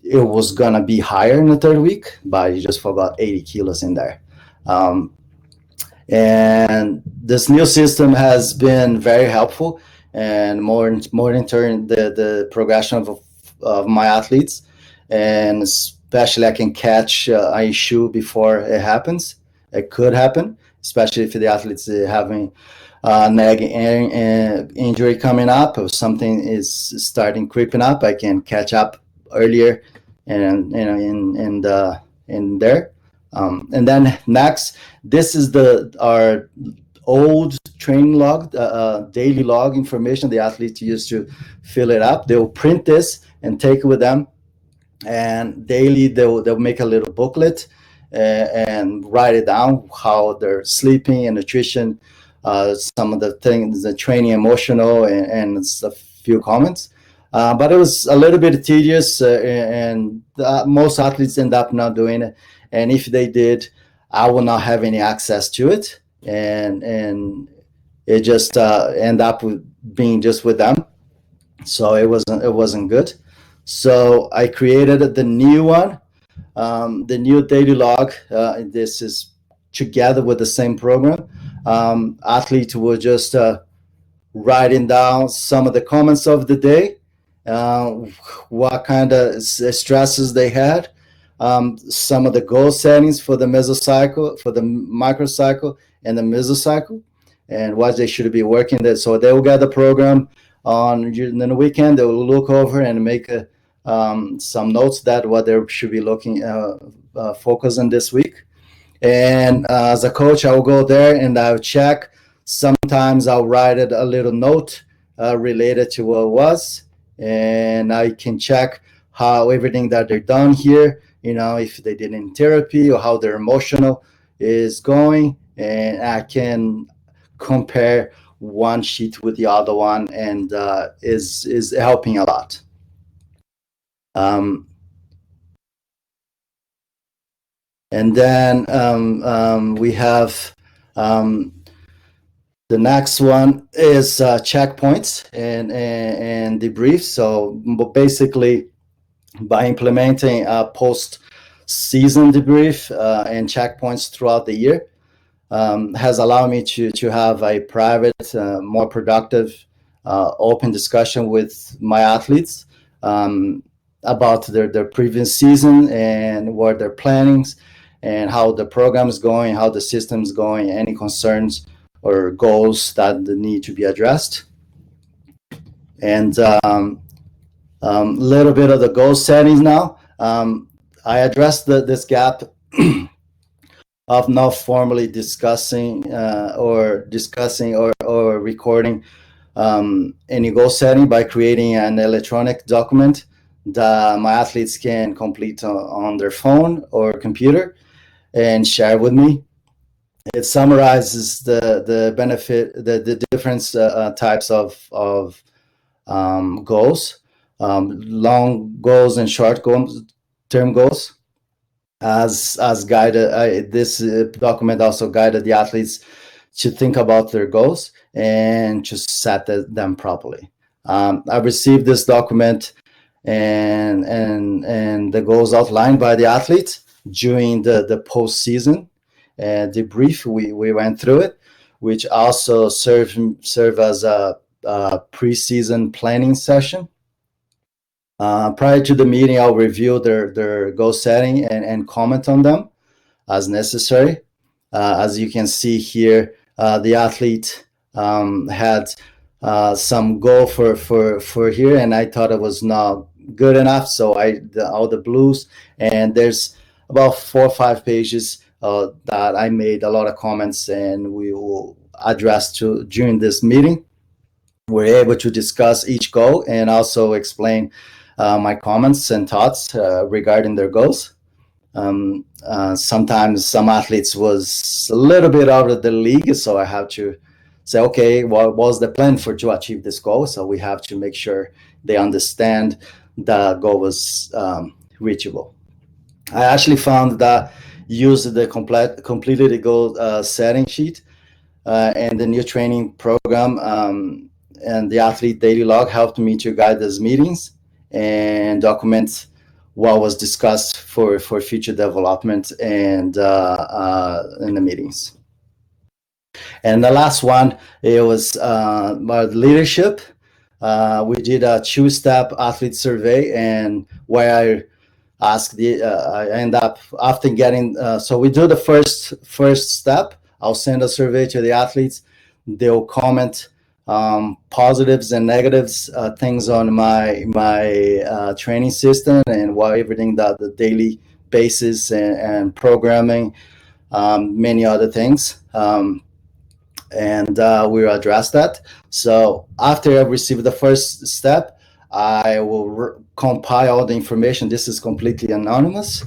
it was gonna be higher in the third week, but he just forgot 80 kilos in there. And this new system has been very helpful and monitoring the progression of my athletes, and especially I can catch an issue before it happens. It could happen, especially if the athletes are having nagging injury coming up, or something is starting creeping up. I can catch up earlier, and in there. And then next, this is our old training log, daily log information the athletes used to fill it up. They'll print this and take it with them, and daily they'll make a little booklet and write it down, how they're sleeping and nutrition, some of the things, the training, emotional, and a few comments. But it was a little bit tedious, and most athletes end up not doing it. And if they did, I will not have any access to it, and it just end up being just with them. so it wasn't good. So I created the new one, the new daily log. This is together with the same program. Athlete will just writing down some of the comments of the day, uh, what kind of stresses they had, some of the goal settings for the mesocycle, for the microcycle and the mesocycle, and what they should be working there. So they will get the program on in the weekend. They will look over and make some notes that what they should be looking focus on this week. And as a coach, I'll go there and I'll check. Sometimes I'll write it a little note related to what it was, and I can check how everything that they're done here, if they did in therapy or how their emotional is going, and I can compare one sheet with the other one, and is helping a lot. And then we have the next one is checkpoints and debrief. So basically, by implementing a post-season debrief and checkpoints throughout the year, has allowed me to have a private, more productive, open discussion with my athletes about their previous season and what their plannings and how the program is going, how the system is going, any concerns or goals that need to be addressed. And little bit of the goal settings now. I addressed this gap of not formally discussing or recording any goal setting by creating an electronic document that my athletes can complete on their phone or computer and share with me. It summarizes the benefit, the different types of goals, long goals and short term goals. As guided, this document also guided the athletes to think about their goals and to set them properly. I received this document and the goals outlined by the athletes during the postseason debrief. We went through it, which also serve as a preseason planning session. Prior to the meeting, I'll review their goal setting and comment on them as necessary. As you can see here, the athlete had some goal for here, and I thought it was not good enough. So all the blues, and there's about 4 or 5 pages that I made a lot of comments, and we will address during this meeting. We're able to discuss each goal and also explain my comments and thoughts regarding their goals. Sometimes some athletes was a little bit out of the league, so I have to say, okay, what was the plan to achieve this goal? So we have to make sure they understand the goal was reachable. I actually found that use the completed the goal setting sheet and the new training program and the athlete daily log helped me to guide these meetings and document what was discussed for future development and in the meetings. And the last one, it was about leadership. We did a 2-step athlete survey, and where I asked I end up after getting. So we do the first step. I'll send a survey to the athletes. They'll comment positives and negatives things on my training system and everything that the daily basis and programming, many other things. And we will address that. So after I receive the first step, I will compile all the information. This is completely anonymous,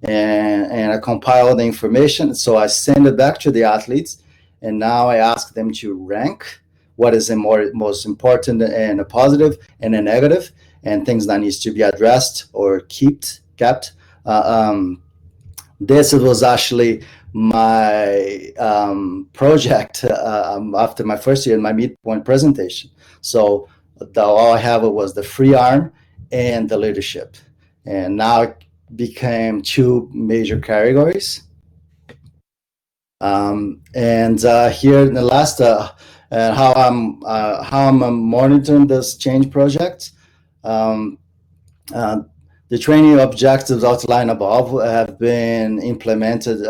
and I compile the information. So I send it back to the athletes, and now I ask them to rank what is the most important and a positive and a negative, and things that needs to be addressed or kept. This was actually my project after my first year in my midpoint presentation. So all I have was the free arm and the leadership, and now it became two major categories. And here in the last, and how I'm monitoring this change project. Um, uh, the training objectives outlined above have been implemented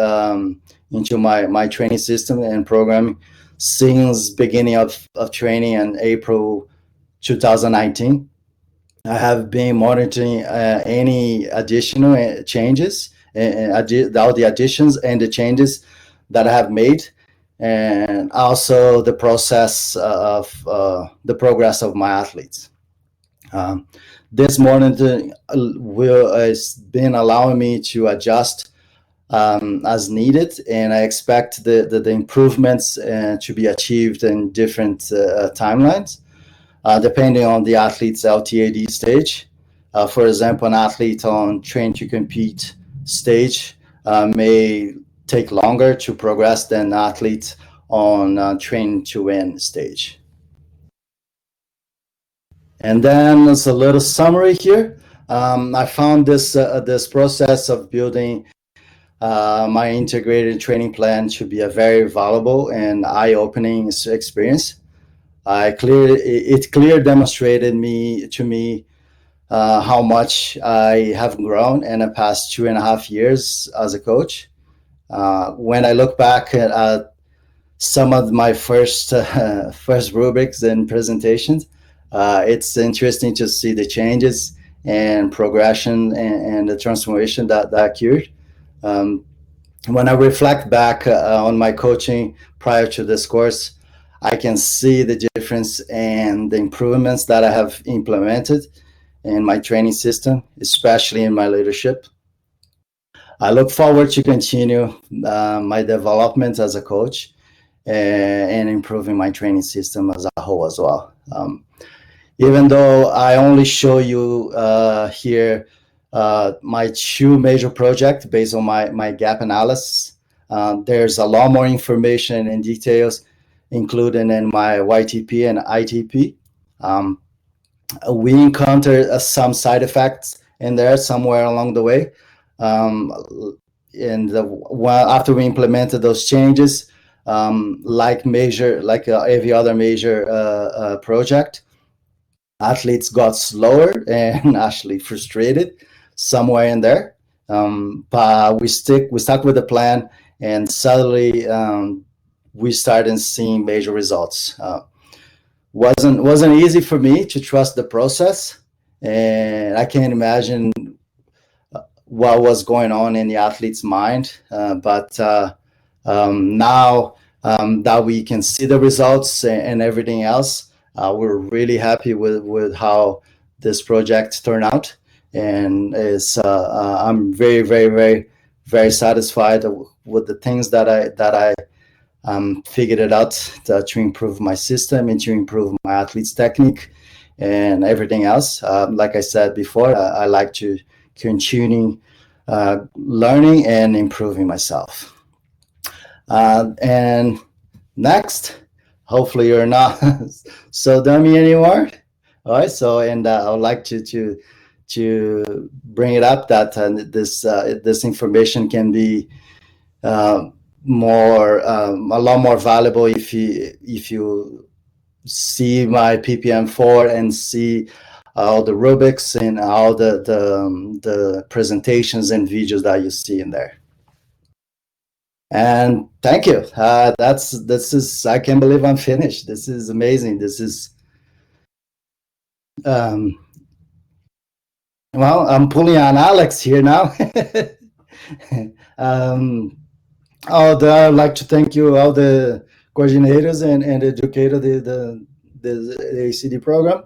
into my training system and programming since beginning of training in April 2019. I have been monitoring any additional changes, all the additions and the changes that I have made, and also the process of the progress of my athletes. Um, this monitoring will has been allowing me to adjust as needed, and I expect the improvements to be achieved in different timelines depending on the athlete's LTAD stage. For example, an athlete on train to compete stage may take longer to progress than athletes on train to win stage. And then there's a little summary here. I found this process of building my integrated training plan to be a very valuable and eye-opening experience. It clearly demonstrated to me how much I have grown in the past 2.5 years as a coach. When I look back at some of my first rubrics and presentations, it's interesting to see the changes and progression and the transformation that occurred. Um, when I reflect back on my coaching prior to this course, I can see the difference and the improvements that I have implemented in my training system, especially in my leadership. I look forward to continue my development as a coach and improving my training system as a whole as well. Even though I only show you here my two major projects based on my gap analysis, there's a lot more information and details included in my YTP and ITP. We encountered some side effects in there somewhere along the way. After we implemented those changes, like every other major project, athletes got slower and actually frustrated somewhere in there. But we stuck with the plan, and suddenly we started seeing major results. Wasn't easy for me to trust the process, and I can't imagine what was going on in the athlete's mind. But now that we can see the results and everything else, we're really happy with how this project turned out, and I'm very, very, very, very satisfied with the things that I figured it out to improve my system and to improve my athlete's technique and everything else. Like I said before, I like to continue learning and improving myself. And next, hopefully you're not so dummy anymore. All right. So, and I would like to bring it up that this information can be a lot more valuable if you see my PPM4 and see all the rubrics and all the presentations and videos that you see in there. And thank you. This is I can't believe I'm finished. This is amazing. This is well, I'm pulling on Alex here now. I'd like to thank you, all the coordinators and educators the ACD program,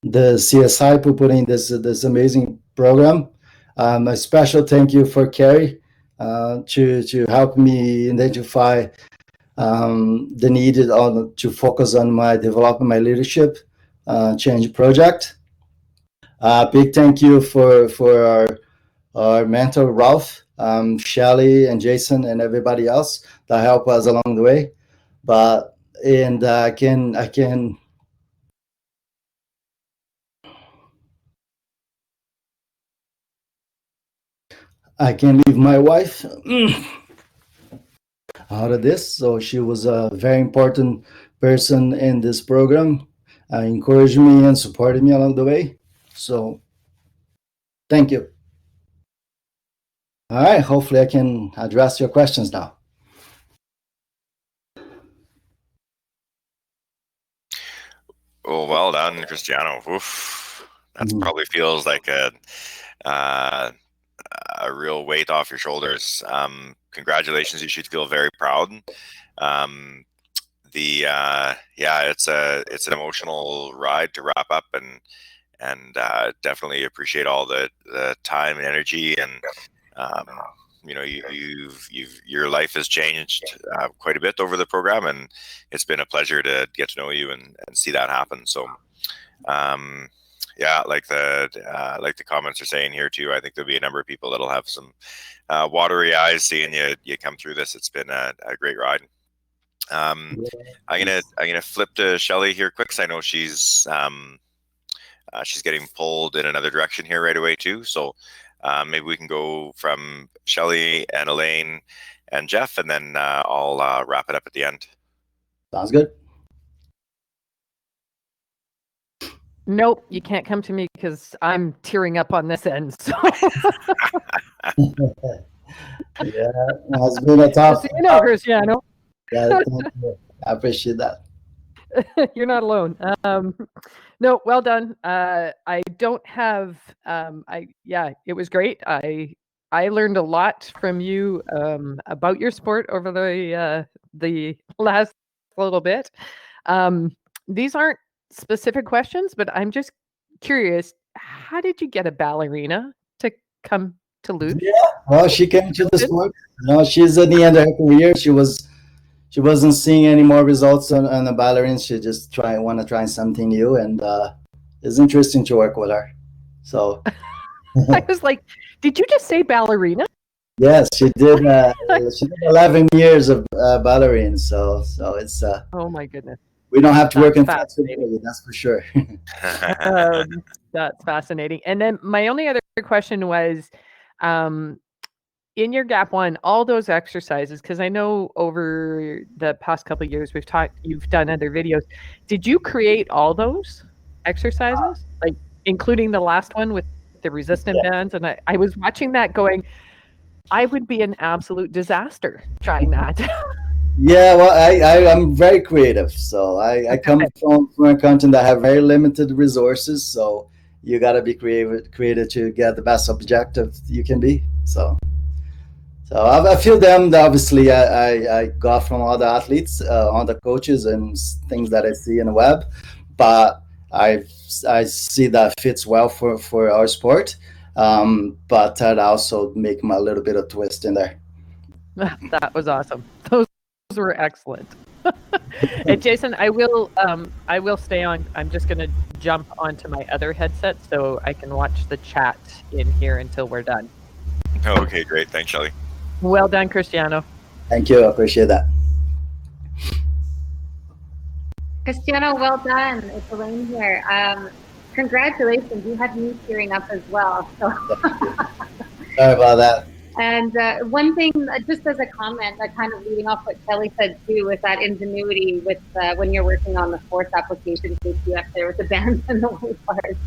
the CSI for putting this amazing program. A special thank you for Carrie to help me identify the need to focus on my developing my leadership change project. Big thank you for our mentor Ralph, Shelly, and Jason, and everybody else that helped us along the way. But and I can I can leave my wife out of this. So she was a very important person in this program, encouraged me and supported me along the way. So thank you. All right. Hopefully, I can address your questions now. Oh, well done, Cristiano. Oof. That Mhm. probably feels like uh, a real weight off your shoulders. Congratulations. You should feel very proud. Um, yeah, it's an emotional ride to wrap up, and definitely appreciate all the time and energy, and um, your life has changed quite a bit over the program, and it's been a pleasure to get to know you and see that happen. So um, yeah, like the comments are saying here too, I think there'll be a number of people that'll have some watery eyes seeing you come through this. It's been a great ride. Um, Yeah, I'm gonna thanks. I'm gonna flip to Shelly here quick, because I know she's getting pulled in another direction here right away too. So maybe we can go from Shelly and Elaine and Jeff, and then I'll wrap it up at the end. Sounds good. Nope, you can't come to me because I'm tearing up on this end. So, Yeah, it has been a tough. just so you know, Cristiano, Yeah, thank you. I appreciate that. you're not alone. No, well done. I don't have. Yeah, it was great. I learned a lot from you about your sport over the last little bit. Um, these aren't specific questions, but I'm just curious. How did you get a ballerina to come to Luge? Yeah, well, she came to the sport. She's at the end of her career. She wasn't seeing any more results on the ballerines. She just want to try something new, and it's interesting to work with her. So I was like, did you just say ballerina? yes, she did. She did 11 years of ballerines. So it's Oh my goodness, we don't have to work that's in fascinating. flexibility. That's for sure. That's fascinating. And then my only other question was, um, in your gap one, all those exercises, because I know over the past couple of years you've done other videos. Did you create all those exercises, like including the last one with the resistant bands? And I was watching that going, I would be an absolute disaster trying that. Yeah, well, I'm very creative. So I come Okay. from a country that have very limited resources. So you got to be creative to get the best objective you can be. So I feel them. Obviously, I got from other athletes, other coaches, and things that I see in the web, but I I see that fits well for our sport. But I'd also make my little bit of twist in there. That was awesome. Those were excellent. And Jason, I will stay on. I'm just going to jump onto my other headset so I can watch the chat in here until we're done. Okay, great. Thanks, Shelly. Well done, Cristiano. Thank you. I appreciate that. Cristiano, well done. It's Elaine here. Congratulations. You had me tearing up as well. So, Sorry about that. and one thing, just as a comment, kind of leading off what Kelly said too, with that ingenuity with when you're working on the sports application safety up there with the bands and the weight bars.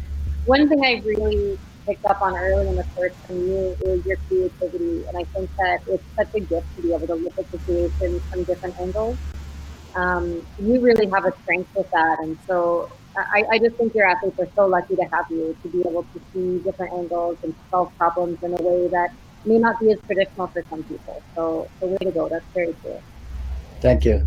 One thing I really picked up on early in the course from you is your creativity, and I think that it's such a gift to be able to look at situations from different angles. You really have a strength with that. And so I just think your athletes are so lucky to have you to be able to see different angles and solve problems in a way that may not be as traditional for some people. So way to go. That's very cool. Thank you.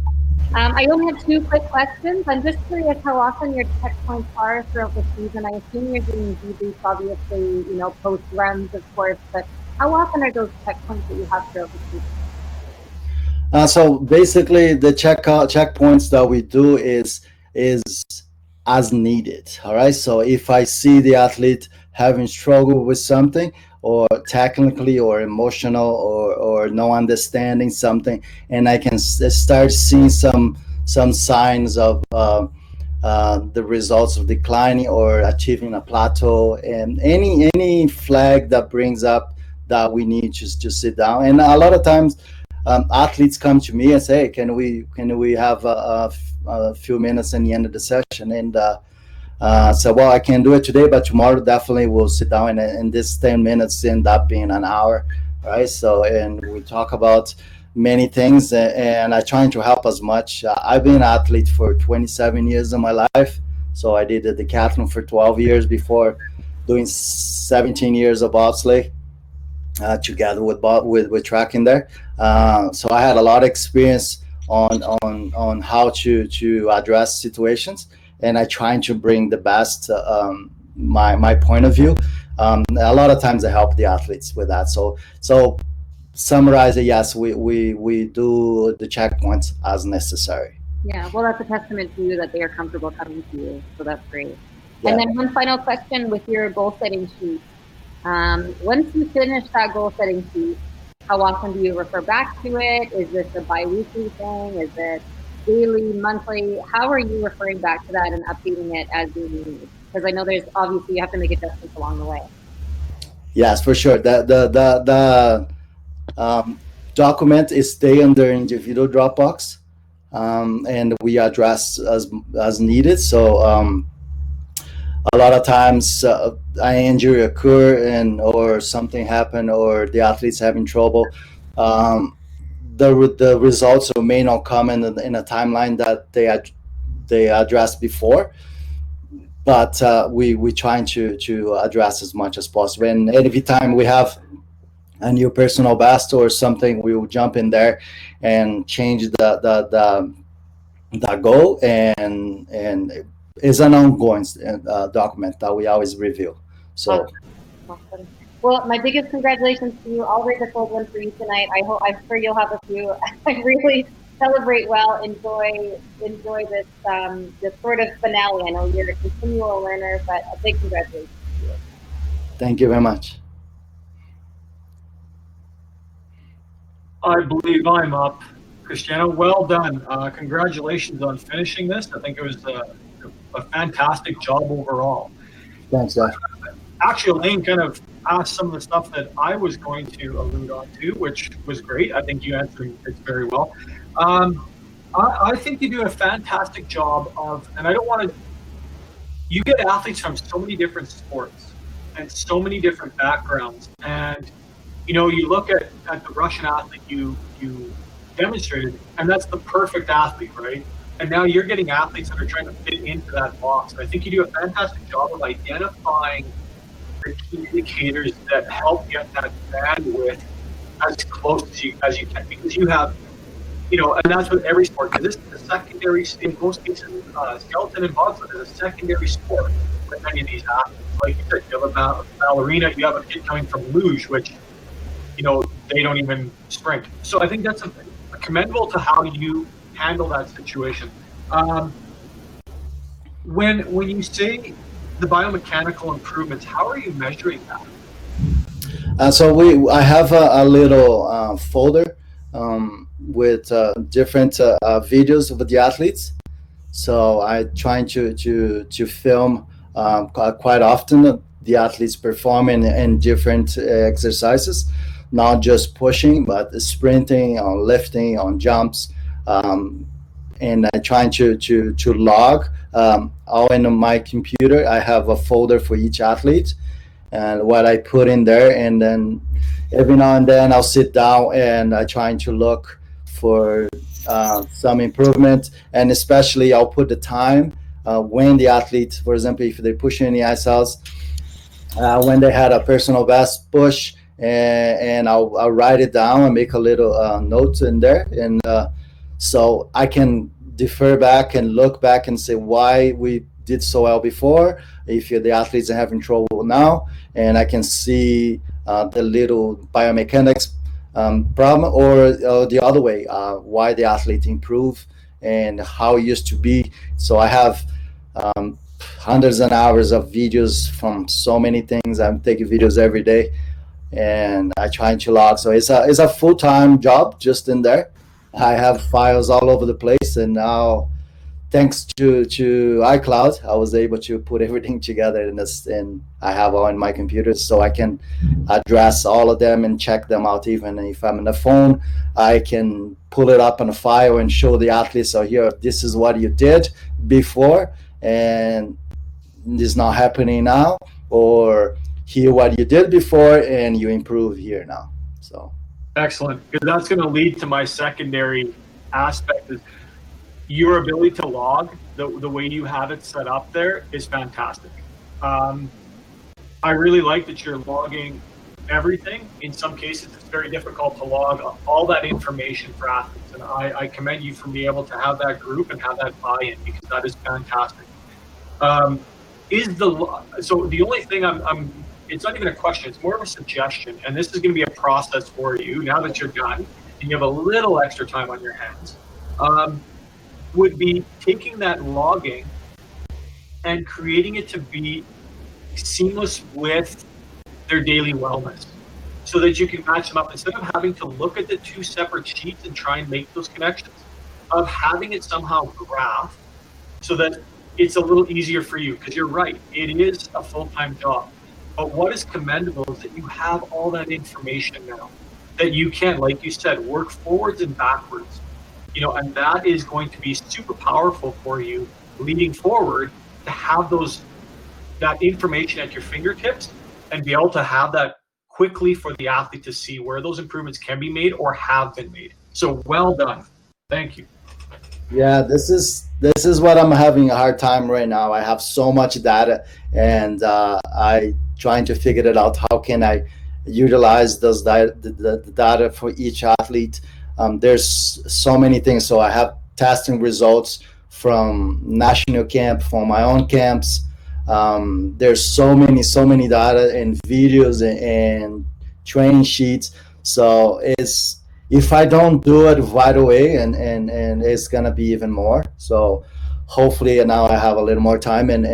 I only have two quick questions. I'm just curious how often your checkpoints are throughout the season. I assume you're doing debriefs, obviously, post runs, of course, but how often are those checkpoints that you have throughout the season? So basically, the checkpoints that we do is as needed. All right. So if I see the athlete having struggle with something, or technically, or emotional, or no understanding something, and I can start seeing some signs of the results of declining or achieving a plateau, and any flag that brings up that we need to sit down. And a lot of times, athletes come to me and say, hey, can we have a few minutes in the end of the session? And so, well, I can do it today, but tomorrow definitely we'll sit down, and this 10 minutes end up being an hour, right? So, and we talk about many things, and I trying to help as much. I've been an athlete for 27 years of my life. So I did the decathlon for 12 years before doing 17 years of bobsleigh together with tracking there. So I had a lot of experience on how to address situations, and I trying to bring the best my point of view. A lot of times I help the athletes with that. So summarize it. Yes, we do the checkpoints as necessary. Yeah, well, that's a testament to you that they are comfortable coming to you. So that's great. Yeah. And then one final question with your goal setting sheet. Once you finish that goal setting sheet, how often do you refer back to it? Is this a bi-weekly thing? Is it daily, monthly? How are you referring back to that and updating it as you need? Because I know there's obviously you have to make adjustments along the way. Yes, for sure. The document is stay under individual Dropbox, and we address as needed. So a lot of times an injury occur or something happen or the athlete's having trouble. The results may not come in a timeline that they addressed before, but we trying to address as much as possible. And every time we have a new personal best or something, we will jump in there and change the goal, and it's an ongoing document that we always review. So awesome. Well, my biggest congratulations to you. I'll raise a cold one for you tonight. I'm sure you'll have a few. I really celebrate well, enjoy this this sort of finale. I know you're a continual learner, but a big congratulations to you. Thank you very much. I believe I'm up. Cristiano, well done. Congratulations on finishing this. I think it was a fantastic job overall. Thanks, guys. Actually, Elaine kind of asked some of the stuff that I was going to allude on to, which was great. I think you answered it very well. I think you do a fantastic job of, and I don't want to, you get athletes from so many different sports and so many different backgrounds. And, you know, you look at the Russian athlete you demonstrated, and that's the perfect athlete, right? And now you're getting athletes that are trying to fit into that box. And I think you do a fantastic job of identifying the key indicators that help get that bandwidth as close as you can, because you have, you know, and that's with every sport, because this is a secondary, in most cases, skeleton and bobsled is a secondary sport with many of these athletes. Like you said, you have a ballerina, you have a kid coming from luge, which, you know, they don't even sprint. So I think that's a commendable to how you handle that situation. When you say the biomechanical improvements, how are you measuring that? So I have a little folder with different videos of the athletes. So I trying to film quite often the athletes performing in different exercises, not just pushing, but sprinting, on lifting, on jumps, and I trying to log all in my computer. I have a folder for each athlete and what I put in there, and then every now and then I'll sit down and I trying to look for some improvement, and especially I'll put the time when the athlete, for example, if they push in the ice house, when they had a personal best push, and I'll write it down and make a little note in there, and so I can defer back and look back and say why we did so well before, if the athletes are having trouble now, and I can see the little biomechanics problem, or the other way, why the athlete improved and how it used to be. So I have hundreds of hours of videos from so many things. I'm taking videos every day, and I try to log. So it's a full-time job just in there. I have files all over the place, and now thanks to iCloud, I was able to put everything together in this, and I have all in my computer, so I can address all of them and check them out. Even if I'm on the phone, I can pull it up on a file and show the athletes, so here, this is what you did before, and this is not happening now, or here what you did before and you improve here now. So excellent, because that's going to lead to my secondary aspect is your ability to log. The way you have it set up there is fantastic. I really like that you're logging everything. In some cases, it's very difficult to log all that information for athletes, and I commend you for being able to have that group and have that buy-in, because that is fantastic. So the only thing it's not even a question, it's more of a suggestion, and this is going to be a process for you now that you're done and you have a little extra time on your hands, would be taking that logging and creating it to be seamless with their daily wellness, so that you can match them up instead of having to look at the two separate sheets and try and make those connections, of having it somehow graphed so that it's a little easier for you, because you're right, it is a full-time job. But what is commendable is that you have all that information now that you can, like you said, work forwards and backwards, and that is going to be super powerful for you leading forward, to have that information at your fingertips and be able to have that quickly for the athlete to see where those improvements can be made or have been made. So well done. Thank you. yeah, this is what I'm having a hard time right now. I have so much data, and I trying to figure it out. How can I utilize those the data for each athlete? There's so many things. So I have testing results from national camp, from my own camps. There's so many data and videos and training sheets. So it's, if I don't do it right away, and it's gonna be even more. So hopefully now I have a little more time, and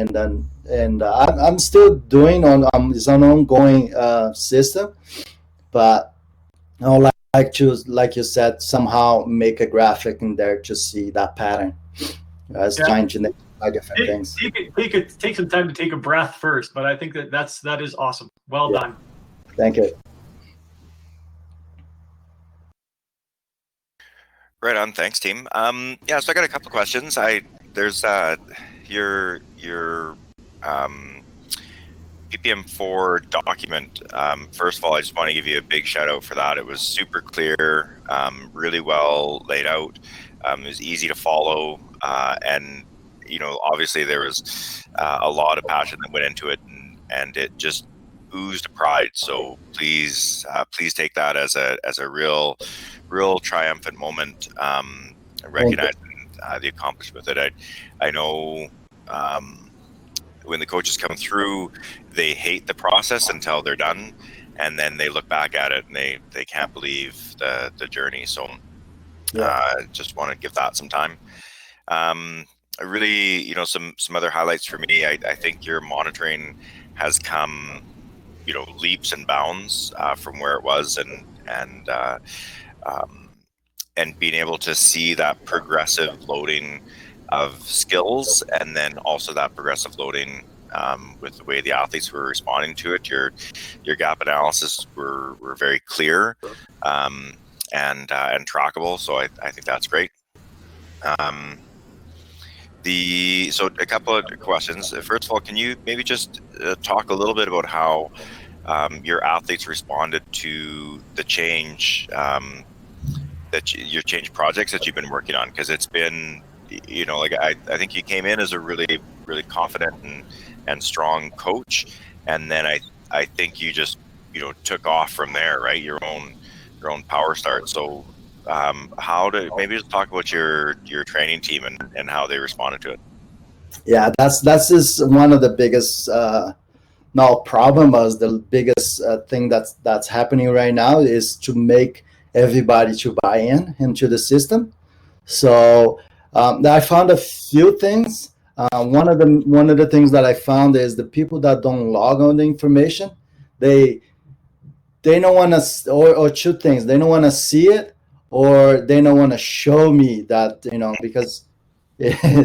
I'm still doing on it's an ongoing system, but I would like to, like you said, somehow make a graphic in there to see that pattern. I was trying to try different things. Take some time to take a breath first, but I think that is awesome. Well done. Thank you. Right on. Thanks, team. Yeah, so I got a couple of questions. There's your PPM4 document. First of all, I just want to give you a big shout out for that. It was super clear, really well laid out. It was easy to follow, and obviously there was a lot of passion that went into it, and it just oozed pride. So please take that as a real triumphant moment, recognizing the accomplishment with it. I know when the coaches come through, they hate the process until they're done, and then they look back at it and they can't believe the journey. So just want to give that some time. Really, some other highlights for me. I think your monitoring has come leaps and bounds from where it was, and being able to see that progressive loading of skills, and then also that progressive loading with the way the athletes were responding to it. Your gap analysis were very clear and trackable, so I think that's great. So a couple of questions. First of all, can you maybe just talk a little bit about how your athletes responded to the change, your change projects that you've been working on? Because it's been, I think you came in as a really, really confident and strong coach, and then I think you just took off from there, right? Your own power start. So maybe just talk about your training team and how they responded to it. Yeah, that's just one of the biggest problem. Is the biggest thing that's happening right now is to make everybody to buy into the system. So I found a few things. One of the things that I found is the people that don't log on the information, they don't want to, or two things: they don't want to see it, or they don't want to show me that, because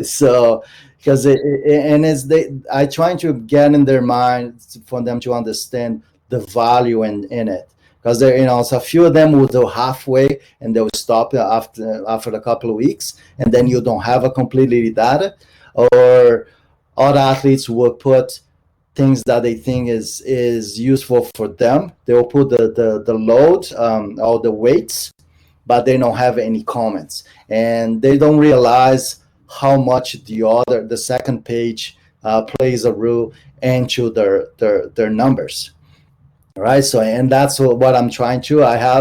So because and it's I trying to get in their mind for them to understand the value in it, because there, so a few of them will do halfway and they'll stop after a couple of weeks, and then you don't have a completely data. Or other athletes will put things that they think is useful for them. They will put the load, or the weights, but they don't have any comments, and they don't realize how much the second page plays a role into their numbers. All right. So, and that's what I'm trying to. I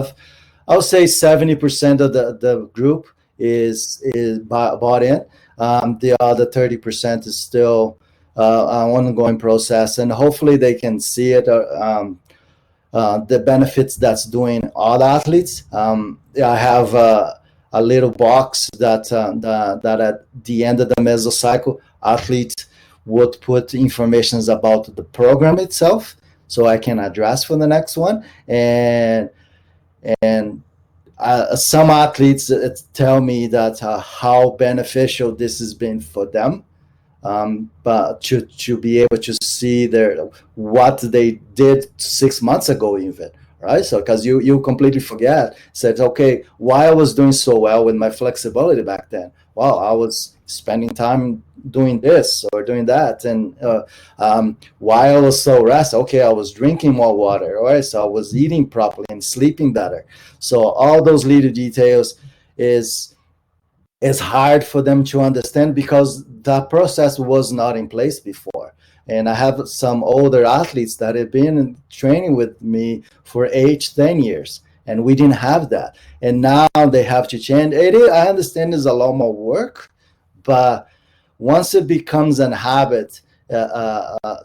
would say 70% of the group is bought in. The other 30% is still an ongoing process, and hopefully they can see it. The benefits that's doing all the athletes. I have a little box that at the end of the mesocycle, athletes would put informations about the program itself, so I can address for the next one. And some athletes tell me that how beneficial this has been for them, but to be able to see what they did 6 months ago even, right? So because you completely forget, said, okay, why I was doing so well with my flexibility back then, well, I was spending time doing this or doing that. And why I was so rest, okay, I was drinking more water, right? So I was eating properly and sleeping better. So all those little details is it's hard for them to understand because that process was not in place before. And I have some older athletes that have been training with me for 8, 10 years, and we didn't have that. And now they have to change. I understand it's a lot more work, but once it becomes a habit, the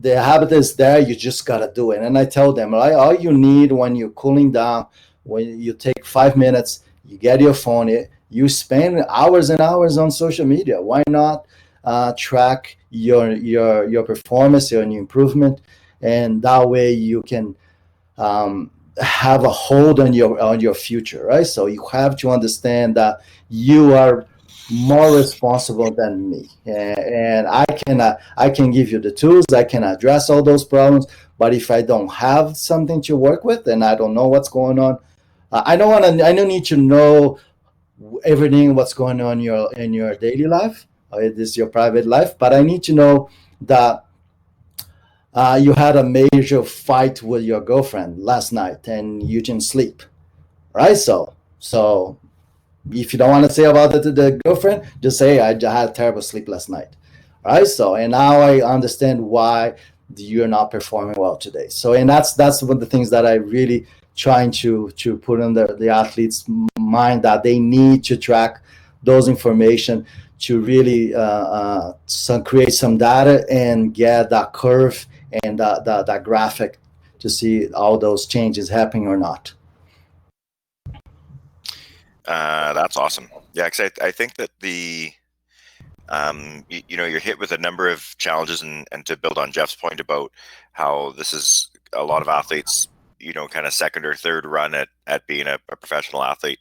habit is there. You just gotta do it. And I tell them, right, all you need when you're cooling down, when you take 5 minutes, you get your phone, you spend hours and hours on social media. Why not track your performance, your improvement, and that way you can have a hold on your future, right? So you have to understand that you are more responsible than me, and I can give you the tools, I can address all those problems, but if I don't have something to work with and I don't know what's going on, I don't need to know everything what's going on in your daily life. This is your private life, but I need to know that you had a major fight with your girlfriend last night and you didn't sleep, right? So if you don't want to say about it to the girlfriend, just say I had terrible sleep last night, right? So, and now I understand why you're not performing well today. So, and that's one of the things that I really trying to put in the athletes' mind, that they need to track those information to really create some data and get that curve and that graphic to see all those changes happening or not. That's awesome. Yeah, because I think that you're hit with a number of challenges, and to build on Jeff's point about how this is a lot of athletes, kind of second or third run at being a professional athlete.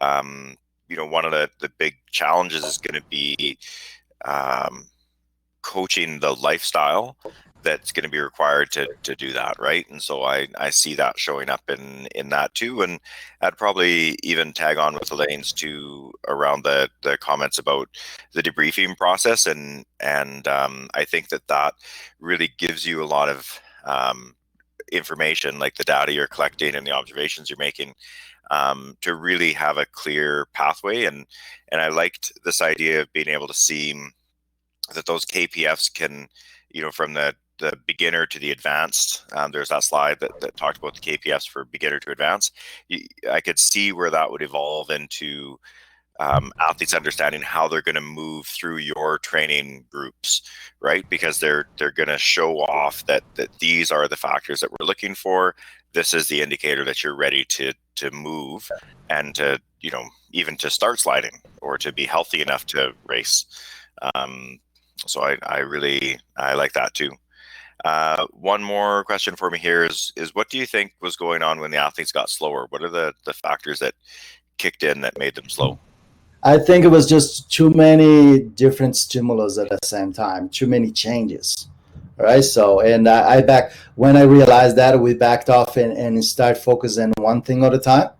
One of the big challenges is going to be coaching the lifestyle that's going to be required to do that, right? And so I see that showing up in that too. And I'd probably even tag on with Elaine's too around the comments about the debriefing process, and I think that really gives you a lot of information, like the data you're collecting and the observations you're making, to really have a clear pathway. And I liked this idea of being able to see that those KPFs can, from the beginner to the advanced, there's that slide that talked about the KPFs for beginner to advanced. I could see where that would evolve into athletes understanding how they're going to move through your training groups, right? Because they're going to show off that these are the factors that we're looking for. This is the indicator that you're ready to move and to, even to start sliding or to be healthy enough to race. So I like that too. One more question for me here is what do you think was going on when the athletes got slower? What are the factors that kicked in that made them slow? I think it was just too many different stimulus at the same time, too many changes. All right. So, and I back when I realized that, we backed off and start focusing on one thing at a time.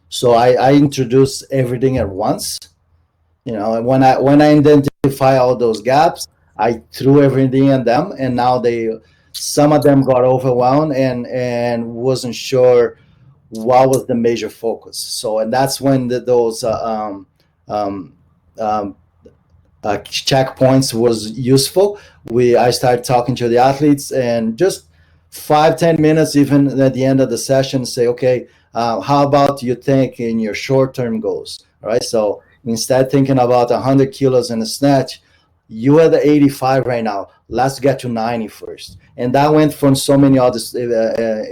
So I introduced everything at once. And when I identify all those gaps, I threw everything at them, and now some of them got overwhelmed and wasn't sure what was the major focus. So, and that's when those um, um, checkpoints was useful. I started talking to the athletes, and just 5-10 minutes, even at the end of the session, say, okay, how about you think in your short-term goals? All right. So instead thinking about 100 kilos in a snatch, you are the 85 right now. Let's get to 90 first. And that went from so many other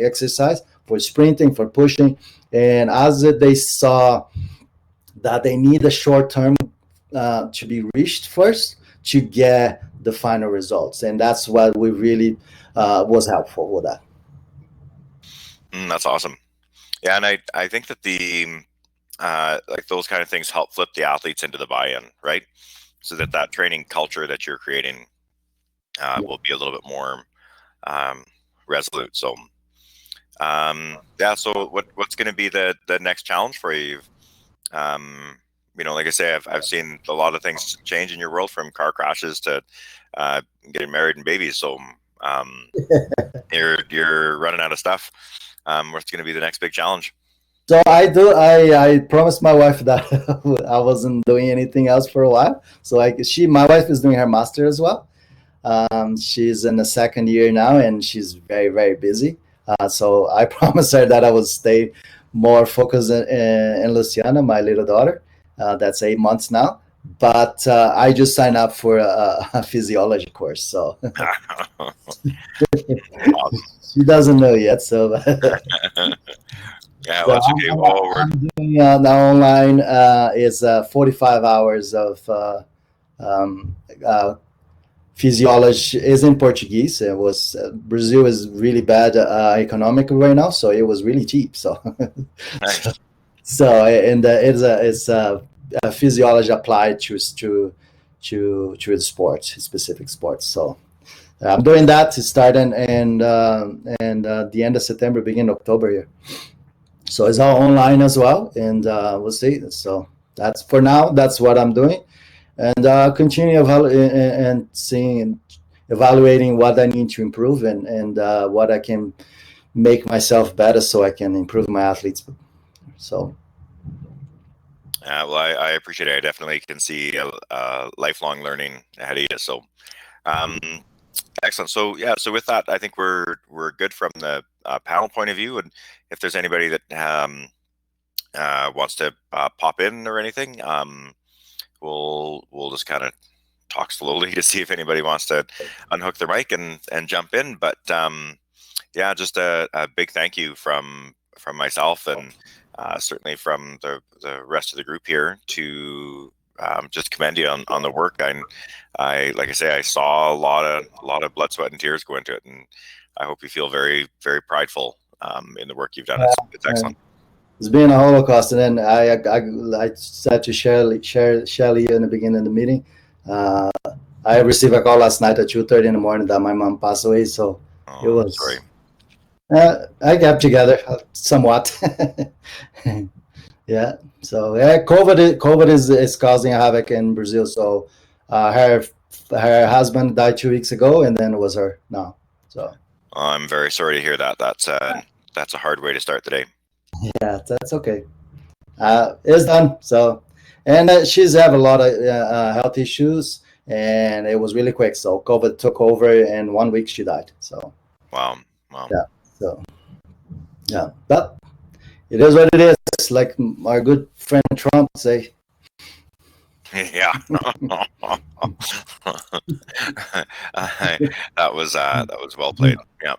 exercise, for sprinting, for pushing. And as they saw that they need a short term to be reached first to get the final results, and that's what we really was helpful with that. That's awesome. Yeah, and I think that the like those kind of things help flip the athletes into the buy-in, right? So that training culture that you're creating will be a little bit more resolute. So yeah, so what's going to be the next challenge for you? Like I say, I've seen a lot of things change in your world, from car crashes to getting married and babies. So you're running out of stuff. What's going to be the next big challenge? So I promised my wife that I wasn't doing anything else for a while. So my wife is doing her master as well. She's in the second year now, and she's very, very busy. So I promised her that I would stay more focused in Luciana, my little daughter. That's 8 months now. But I just signed up for a physiology course. So she doesn't know yet. So Yeah, so well, that's okay. Well, I'm doing the online is 45 hours of um, uh, physiology is in Portuguese. It was Brazil is really bad economic right now, so it was really cheap. So, nice. and it's a physiology applied to the sport, specific sports. So I'm doing that to start and the end of September, beginning of October here. So it's all online as well, and we'll see. So that's for now. That's what I'm doing, and continue and seeing, evaluating what I need to improve and what I can make myself better so I can improve my athletes. So. Well, I appreciate it. I definitely can see lifelong learning ahead of you. So, excellent. So yeah, so with that, I think we're good from the panel point of view. And if there's anybody that wants to pop in or anything, we'll just kind of talk slowly to see if anybody wants to unhook their mic and jump in. But yeah, just a big thank you from myself and certainly from the rest of the group here to just commend you on the work. I like I say, I saw a lot of blood, sweat, and tears go into it, and I hope you feel very, very prideful in the work you've done. It's excellent. It's been a holocaust, and then I said to Shelly in the beginning of the meeting. I received a call last night at 2:30 in the morning that my mom passed away. So it was. Sorry. I kept together somewhat. Yeah. So yeah, COVID is causing havoc in Brazil. So her husband died 2 weeks ago, and then it was her now. So I'm very sorry to hear that. That's a hard way to start the day. Yeah, that's okay. It's done. So, and she's have a lot of health issues, and it was really quick. So COVID took over, and 1 week she died. So Wow. yeah. So yeah, but it is what it is. Like our good friend Trump say. Yeah. That was well played. Yeah.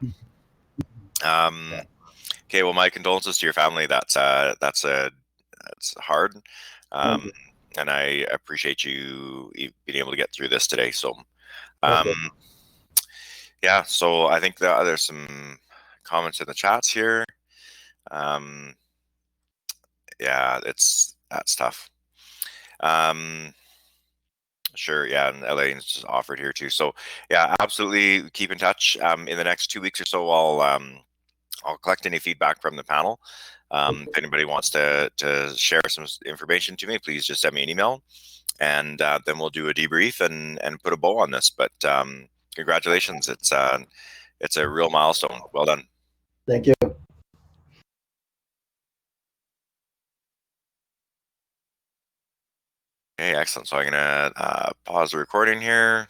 Okay. Well, my condolences to your family. That's hard. And I appreciate you being able to get through this today. So, yeah. So I think that there's some comments in the chats here. Yeah, that's tough. Sure, yeah, and Elaine's just offered here too. So yeah, absolutely keep in touch. In the next 2 weeks or so, I'll collect any feedback from the panel. If anybody wants to share some information to me, please just send me an email, and then we'll do a debrief and put a bow on this. But congratulations, it's a real milestone. Well done. Thank you. Okay, excellent. So I'm gonna pause the recording here.